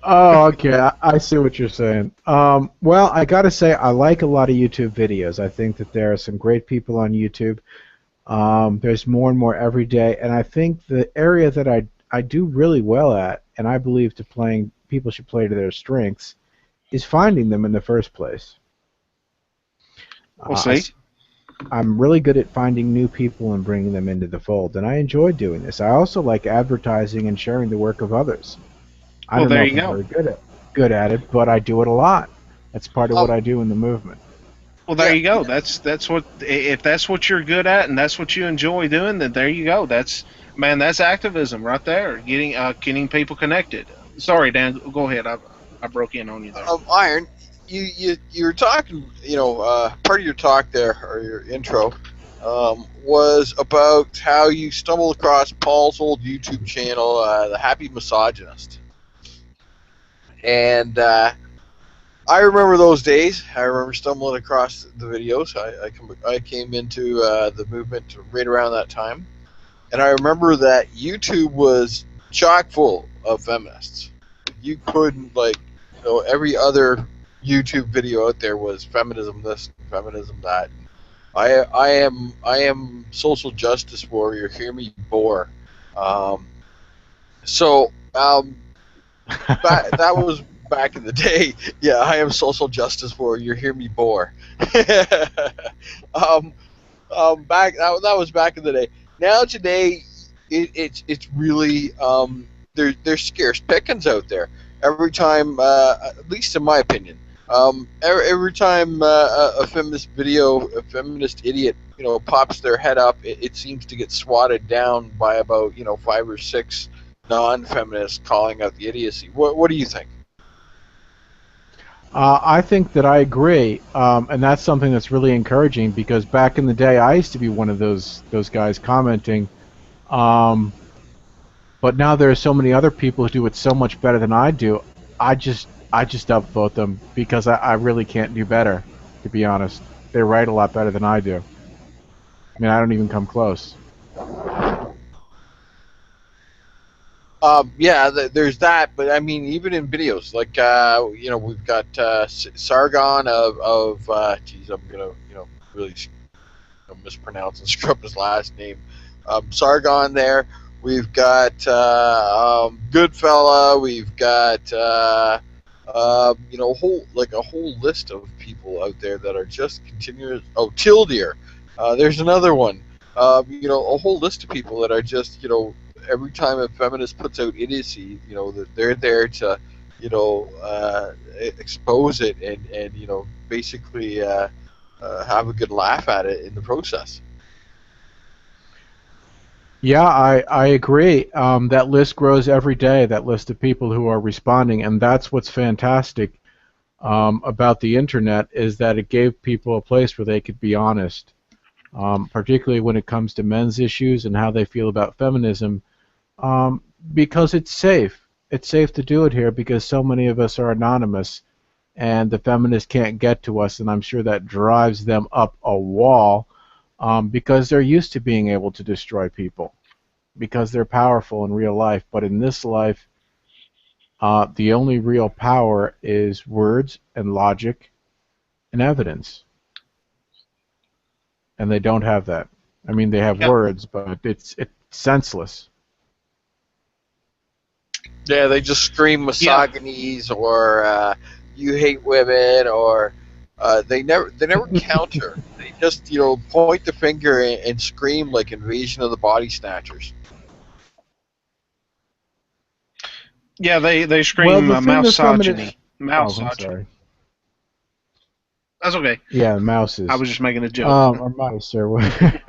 Oh, okay. I see what you're saying. Well, I gotta say, I like a lot of YouTube videos. I think that there are some great people on YouTube. There's more and more every day, and I think the area that I do really well at, and I believe people should play to their strengths, is finding them in the first place. We'll see. I'm really good at finding new people and bringing them into the fold, and I enjoy doing this. I also like advertising and sharing the work of others. I don't know if I'm very good at it, but I do it a lot. That's part of what I do in the movement. Well, there you go. That's what, if that's what you're good at and that's what you enjoy doing, then there you go. That's activism right there. Getting people connected. Sorry, Dan. Go ahead. I broke in on you there. Iron, you're talking. Part of your talk there, or your intro, was about how you stumbled across Paul's old YouTube channel, The Happy Misogynist. And I remember those days. I remember stumbling across the videos. I came into the movement right around that time. And I remember that YouTube was chock full of feminists. You couldn't, every other YouTube video out there was feminism this, feminism that. I am social justice warrior, hear me bore. That was back in the day. Yeah, I am social justice warrior, hear me bore. That was back in the day. Now today, it's really there's scarce pickings out there. Every time, at least in my opinion, every time a feminist idiot, pops their head up, it seems to get swatted down by about 5 or 6 non-feminists calling out the idiocy. What do you think? I think that I agree, and that's something that's really encouraging, because back in the day I used to be one of those guys commenting, but now there are so many other people who do it so much better than I do. I just upvote them because I really can't do better, to be honest. They write a lot better than I do. I mean, I don't even come close. There's that, but I mean, even in videos, we've got Sargon of geez, I'm gonna really mispronounce and screw up his last name. Sargon there. We've got Goodfella. We've got a whole list of people out there that are just continuous. Oh, Tildeer. There's another one. A whole list of people that are just every time a feminist puts out idiocy, that they're there to, expose it and basically have a good laugh at it in the process. Yeah, I agree. That list grows every day, that list of people who are responding, and that's what's fantastic about the internet, is that it gave people a place where they could be honest, particularly when it comes to men's issues and how they feel about feminism, because it's safe. It's safe to do it here because so many of us are anonymous, and the feminists can't get to us, and I'm sure that drives them up a wall because they're used to being able to destroy people, because they're powerful in real life. But in this life, the only real power is words and logic and evidence, and they don't have that. I mean, they have Yeah. words, but it's senseless. Yeah, they just scream misogynies or you hate women, or they never counter. They just point the finger and scream like Invasion of the Body Snatchers. Yeah, they Well, scream the thing that's misogyny. Oh, I'm Misogyny. sorry. That's okay. Yeah, mouses. I was just making a joke. Or mice, or what?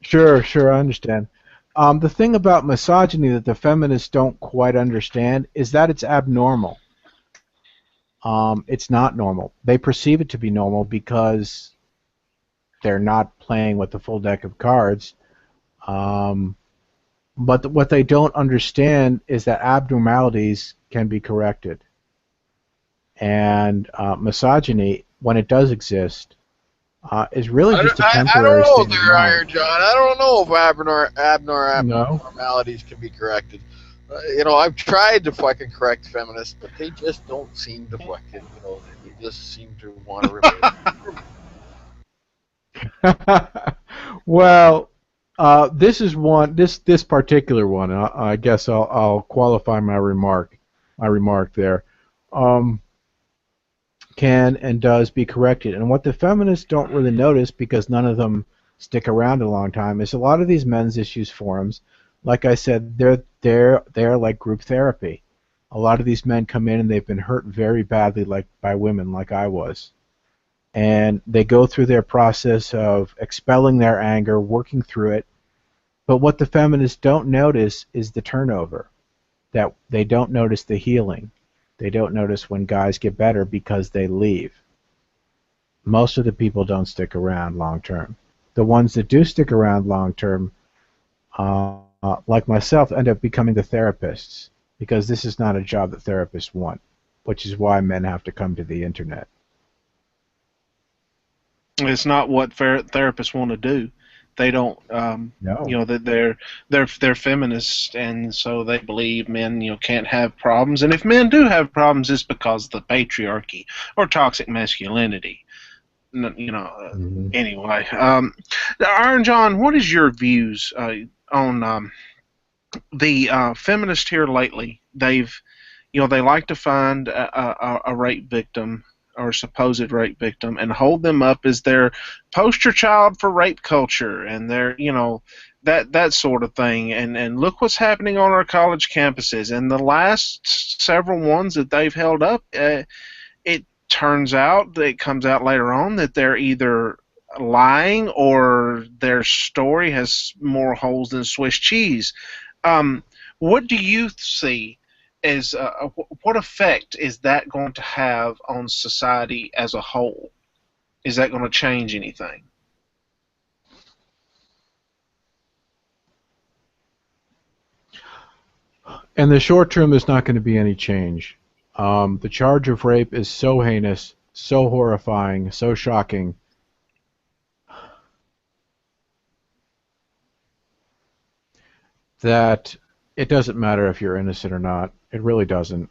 Sure, I understand. The thing about misogyny that the feminists don't quite understand is that it's abnormal. It's not normal. They perceive it to be normal because they're not playing with the full deck of cards. But what they don't understand is that abnormalities can be corrected. And misogyny, when it does exist, is really just a temporary I don't know state of there, mind. Iron John. I don't know if No. abnormalities can be corrected. I've tried to fucking correct feminists, but they just don't seem to fucking, they just seem to want to remain. Well, this is one. This particular one. I guess I'll qualify my remark. There. Can and does be corrected. And what the feminists don't really notice, because none of them stick around a long time, is a lot of these men's issues forums, like I said, they're like group therapy. A lot of these men come in and they've been hurt very badly, like by women, like I was. And they go through their process of expelling their anger, working through it. But what the feminists don't notice is the turnover. That they don't notice the healing. They don't notice when guys get better because they leave. Most of the people don't stick around long term. The ones that do stick around long term, like myself, end up becoming the therapists, because this is not a job that therapists want, which is why men have to come to the internet. It's not what therapists want to do. They don't, No. that they're feminists, and so they believe men, can't have problems. And if men do have problems, it's because of the patriarchy or toxic masculinity. Anyway, Iron John, what is your views on the feminists here lately? They like to find a rape victim or supposed rape victim and hold them up as their poster child for rape culture, and their that sort of thing. And look what's happening on our college campuses. And the last several ones that they've held up, it turns out that it comes out later on that they're either lying or their story has more holes than Swiss cheese. What do you see as what effect is that going to have on society as a whole? Is that going to change anything? In the short term, there's not going to be any change. The charge of rape is so heinous, so horrifying, so shocking, that it doesn't matter if you're innocent or not. It really doesn't.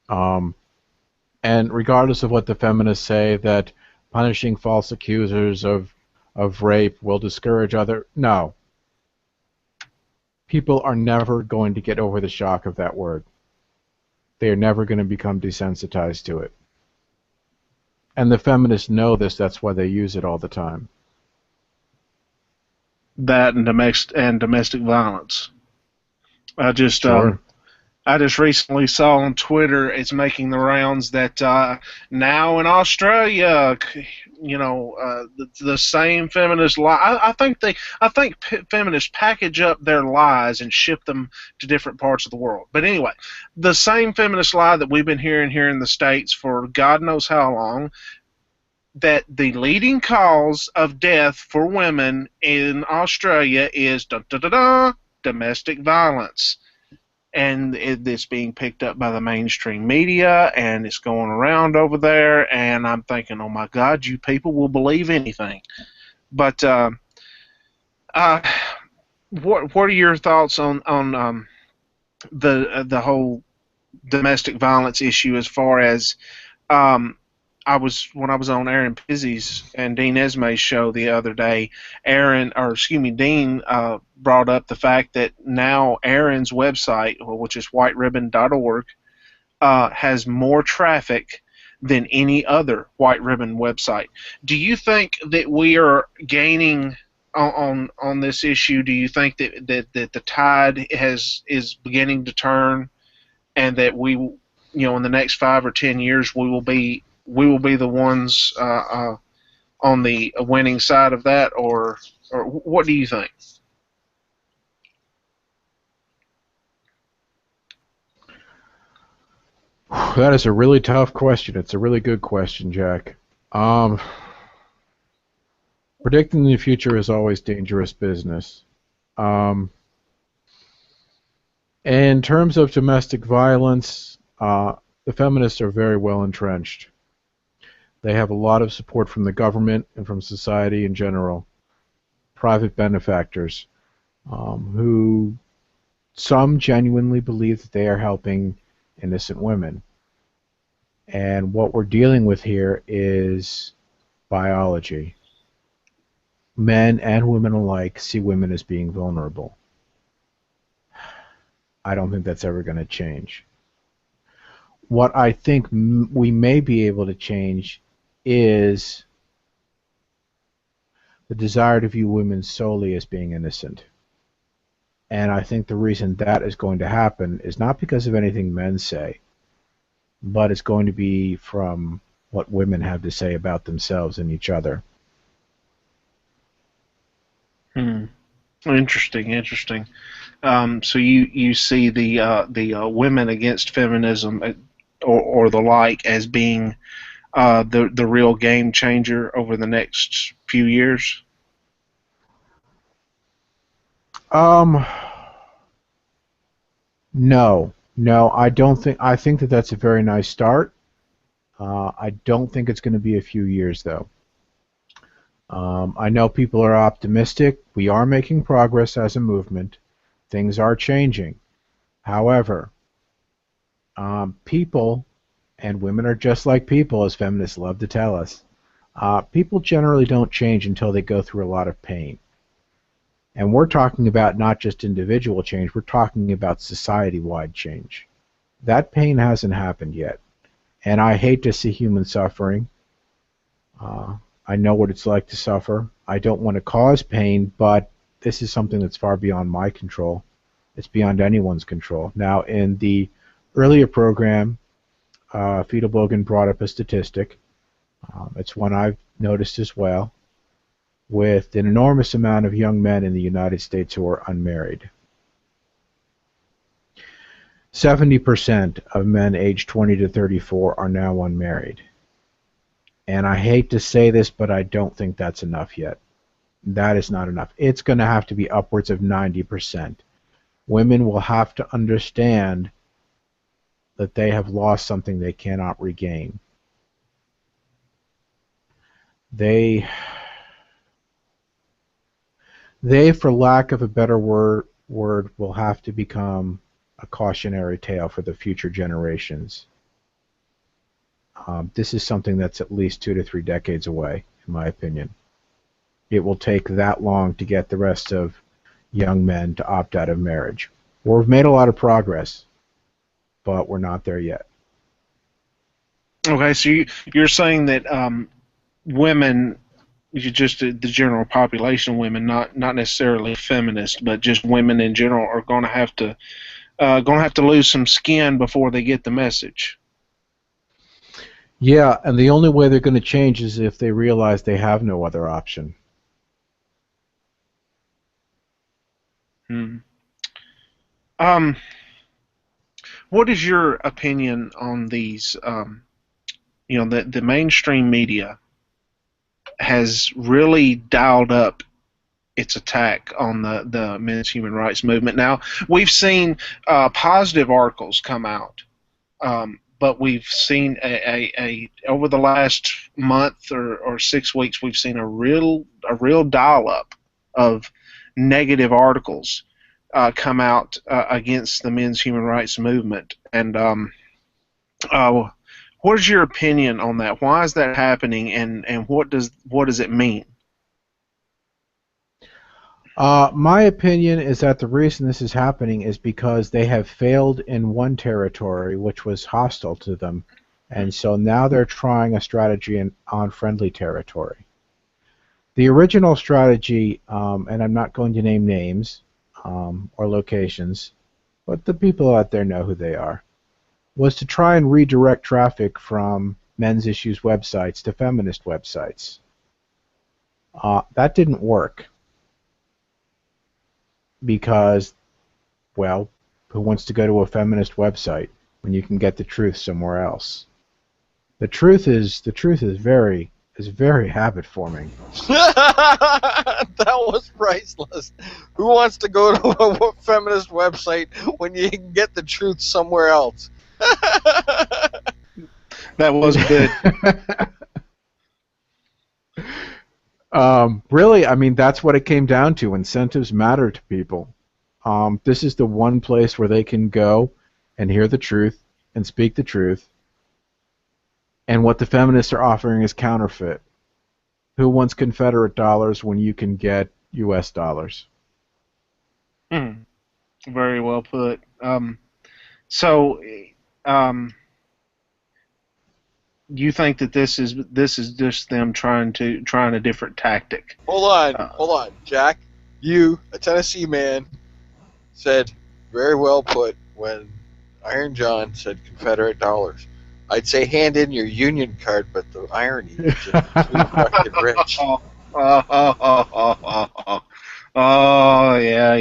And regardless of what the feminists say, that punishing false accusers of rape will discourage other... No. People are never going to get over the shock of that word. They are never going to become desensitized to it. And the feminists know this, that's why they use it all the time. That and domestic violence. Sure. I just recently saw on Twitter it's making the rounds that now in Australia, the same feminist lie. I think feminists package up their lies and ship them to different parts of the world. But anyway, the same feminist lie that we've been hearing here in the States for God knows how long, that the leading cause of death for women in Australia is domestic violence. And it's being picked up by the mainstream media, and it's going around over there, and I'm thinking, oh my God, you people will believe anything. But what are your thoughts on the whole domestic violence issue? As far as when I was on Aaron Pizzi's and Dean Esme's show the other day, Dean brought up the fact that now Aaron's website, which is whiteribbon.org, has more traffic than any other White Ribbon website. Do you think that we are gaining on this issue? Do you think that the tide is beginning to turn, and that we, in the next 5 or 10 years, we will be the ones on the winning side of that, or what do you think? That is a really tough question. It's a really good question, Jack. Predicting the future is always dangerous business. In terms of domestic violence, the feminists are very well entrenched. They have a lot of support from the government and from society in general. Private benefactors who some genuinely believe that they are helping innocent women. And what we're dealing with here is biology. Men and women alike see women as being vulnerable. I don't think that's ever going to change. What I think we may be able to change is the desire to view women solely as being innocent. And I think the reason that is going to happen is not because of anything men say, but it's going to be from what women have to say about themselves and each other. Interesting. So you see the women against feminism or the like as being the real game changer over the next few years? No, I don't think. I think that that's a very nice start. I don't think it's going to be a few years, though. I know people are optimistic. We are making progress as a movement. Things are changing. However, people, and women are just like people, as feminists love to tell us, people generally don't change until they go through a lot of pain. And we're talking about not just individual change, we're talking about society-wide change. That pain hasn't happened yet. And I hate to see human suffering. I know what it's like to suffer. I don't want to cause pain, but this is something that's far beyond my control. It's beyond anyone's control. Now, in the earlier program, Fetal Bogan brought up a statistic. It's one I've noticed as well, with an enormous amount of young men in the United States who are unmarried. 70% of men aged 20 to 34 are now unmarried. And I hate to say this, but I don't think that's enough yet. That is not enough. It's going to have to be upwards of 90%. Women will have to understand that they have lost something they cannot regain. They, for lack of a better word, will have to become a cautionary tale for the future generations. This is something that's at least 2 to 3 decades away, in my opinion. It will take that long to get the rest of young men to opt out of marriage. We've made a lot of progress, but we're not there yet. Okay, so you're saying that women, just the general population of women, not necessarily feminists, but just women in general, are going to have to going to have to lose some skin before they get the message. Yeah, and the only way they're going to change is if they realize they have no other option. Hmm. What is your opinion on these? The mainstream media has really dialed up its attack on the men's human rights movement. Now, we've seen positive articles come out, but we've seen over the last month or 6 weeks, we've seen a real dial up of negative articles come out against the men's human rights movement. And what is your opinion on that? Why is that happening, and what does it mean? My opinion is that the reason this is happening is because they have failed in one territory which was hostile to them, and so now they're trying a strategy on friendly territory. The original strategy, and I'm not going to name names or locations, but the people out there know who they are, was to try and redirect traffic from men's issues websites to feminist websites. That didn't work because, well, who wants to go to a feminist website when you can get the truth somewhere else? The truth is very habit forming. That was priceless. Who wants to go to a feminist website when you can get the truth somewhere else? That was good. Really, I mean, that's what it came down to. Incentives matter to people. This is the one place where they can go and hear the truth and speak the truth. And what the feminists are offering is counterfeit. Who wants Confederate dollars when you can get U.S. dollars? Very well put. You think that this is just them trying a different tactic? Hold on, Jack. You, a Tennessee man, said very well put when Iron John said Confederate dollars. I'd say hand in your Union card, but the irony is just too fucking rich. Oh, yeah.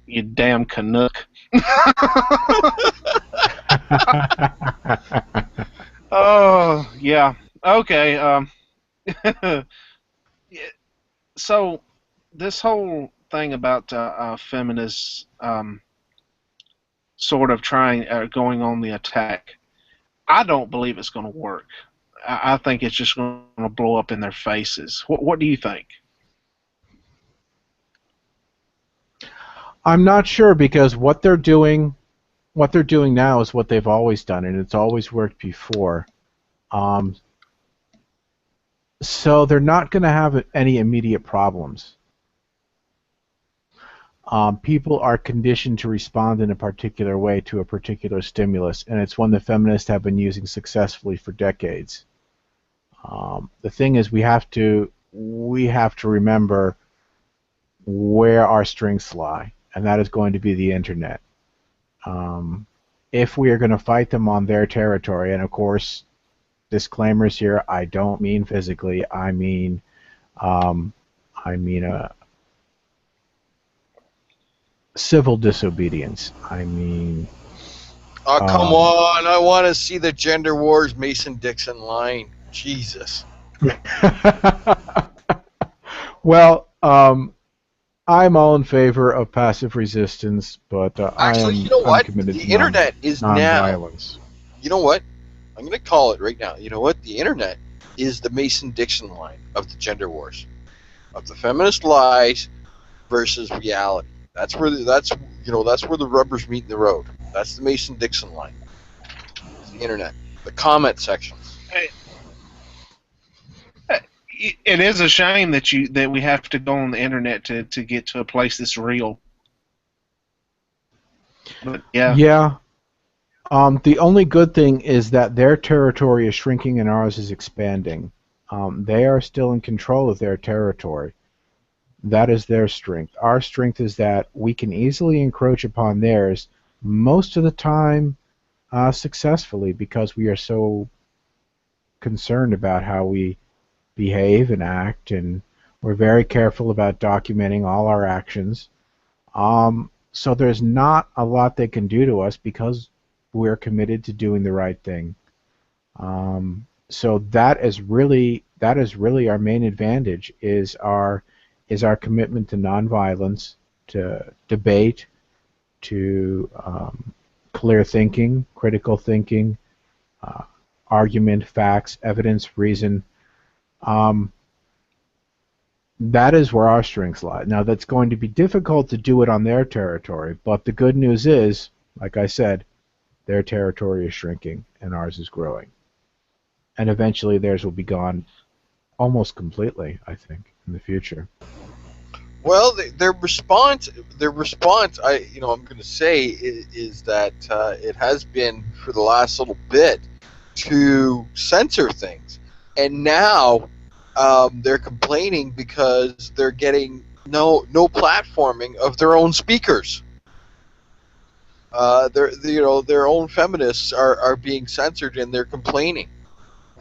You damn Canuck. Oh, yeah. Okay. So this whole thing about feminists sort of going on the attack, I don't believe it's going to work. I think it's just going to blow up in their faces. What do you think? I'm not sure, because what they're doing now is what they've always done, and it's always worked before. So they're not going to have any immediate problems. People are conditioned to respond in a particular way to a particular stimulus, and it's one the feminists have been using successfully for decades. The thing is, we have to remember where our strengths lie, and that is going to be the internet. If we are going to fight them on their territory, and of course, disclaimers here, I don't mean physically, I mean civil disobedience. I mean... Oh, come on. I want to see the gender wars Mason-Dixon line. Jesus. Well, I'm all in favor of passive resistance, but Actually, you know what? The internet is now... You know what? I'm going to call it right now. You know what? The internet is the Mason-Dixon line of the gender wars. Of the feminist lies versus reality. That's where the rubbers meet in the road. That's the Mason-Dixon line. It's the internet. The comment sections. It is a shame that we have to go on the internet to get to a place that's real. But yeah. Yeah. The only good thing is that their territory is shrinking and ours is expanding. They are still in control of their territory. that is their strength. Our strength is that we can easily encroach upon theirs, most of the time successfully, because we are so concerned about how we behave and act, and we're very careful about documenting all our actions. So there's not a lot they can do to us because we're committed to doing the right thing. So that is really our main advantage, is our commitment to nonviolence, to debate, to clear thinking, critical thinking, argument, facts, evidence, reason. That is where our strengths lie. Now, that's going to be difficult to do it on their territory, but the good news is, like I said, their territory is shrinking and ours is growing. And eventually theirs will be gone almost completely, I think, in the future. Well, their response, I'm going to say is that it has been for the last little bit to censor things, and now they're complaining because they're getting no platforming of their own speakers. Their own feminists are being censored, and they're complaining.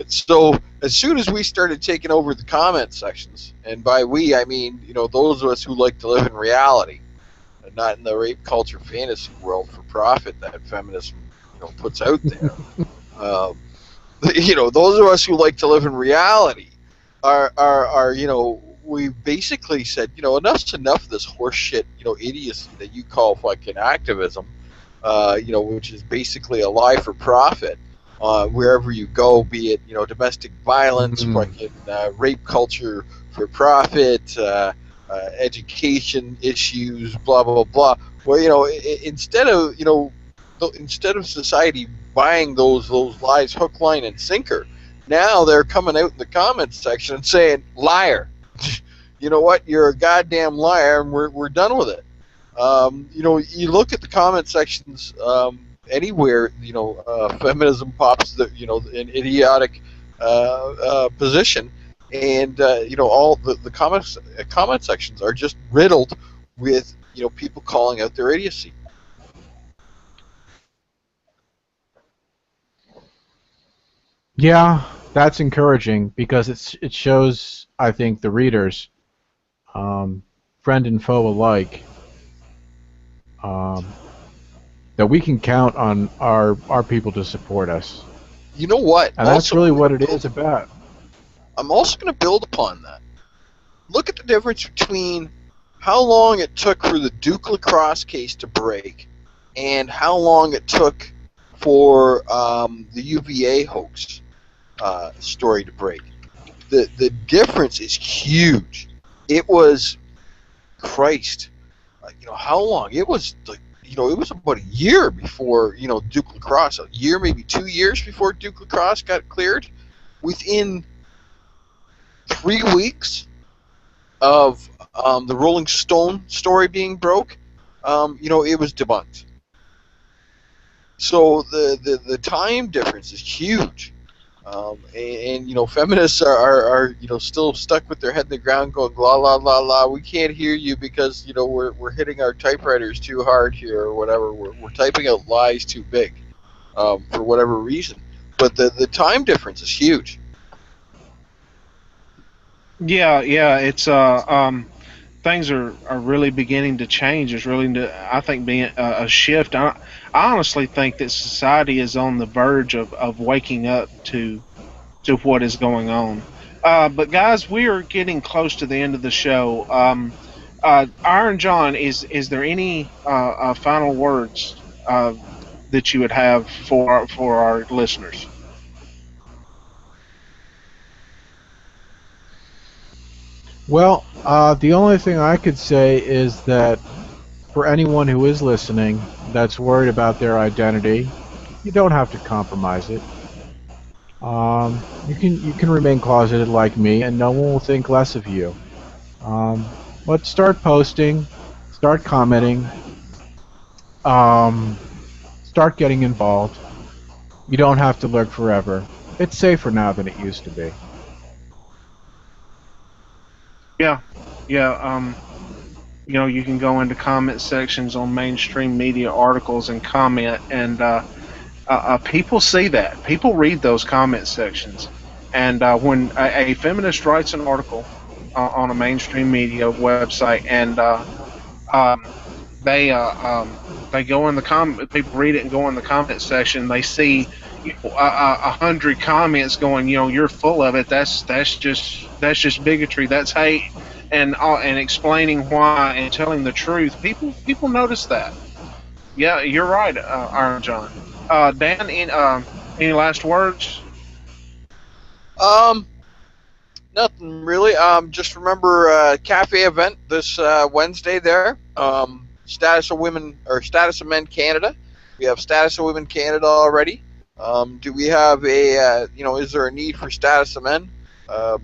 So as soon as we started taking over the comment sections, and by we I mean those of us who like to live in reality, and not in the rape culture fantasy world for profit that feminism puts out there. Those of us who like to live in reality are we basically said enough's enough of this horse shit idiocy that you call fucking activism, which is basically a lie for profit. Wherever you go, be it domestic violence, fucking rape culture for profit, education issues, blah blah blah. Well, instead of society buying those lies hook, line, and sinker, now they're coming out in the comments section and saying, "Liar." You know what? You're a goddamn liar, and we're done with it. You look at the comment sections. Anywhere feminism pops an idiotic position, and all the comment sections are just riddled with people calling out their idiocy. Yeah, that's encouraging because it shows, I think, the readers, friend and foe alike, that we can count on our people to support us. You know what? And that's really what it is about. I'm also going to build upon that. Look at the difference between how long it took for the Duke Lacrosse case to break and how long it took for the UVA hoax story to break. The difference is huge. It was, Christ, how long? It was like, it was about a year before, Duke Lacrosse, a year, maybe 2 years before Duke Lacrosse got cleared. Within 3 weeks of the Rolling Stone story being broke, it was debunked. So the time difference is huge. And feminists are still stuck with their head in the ground going, la la la la, we can't hear you because we're hitting our typewriters too hard here or whatever, we're typing out lies too big for whatever reason. But the time difference is huge. Yeah, it's things are really beginning to change. There's really, I think, being a shift. I honestly think that society is on the verge of waking up to what is going on. But guys, we are getting close to the end of the show. Iron John, is there any final words that you would have for our listeners? Well, the only thing I could say is that for anyone who is listening that's worried about their identity, you don't have to compromise it. You can remain closeted like me, and no one will think less of you. But start posting, start commenting, start getting involved. You don't have to lurk forever. It's safer now than it used to be. Yeah, Yeah, you can go into comment sections on mainstream media articles and comment, and people see that. People read those comment sections, and when a feminist writes an article on a mainstream media website, and um, they go in the people read it and go in the comment section. They see 100 comments going, you're full of it. That's just bigotry. That's hate, and explaining why and telling the truth. People notice that. Yeah, you're right, Iron John. Dan, any last words? Um, Nothing really. Just remember cafe event this Wednesday there. Status of women or status of men Canada. We have status of women Canada already. Do we have is there a need for status of men?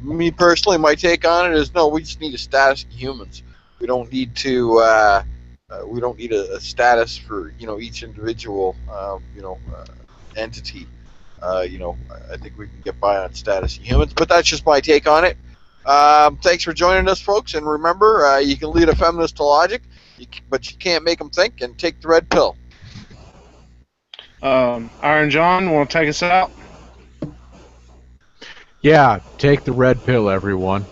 Me personally, my take on it is no. We just need a status of humans. We don't need to. We don't need a status for each individual entity. I think we can get by on status of humans, but that's just my take on it. Thanks for joining us, folks, and remember, you can lead a feminist to logic, but you can't make them think, and take the red pill. Iron John, want to take us out? Yeah, take the red pill, everyone.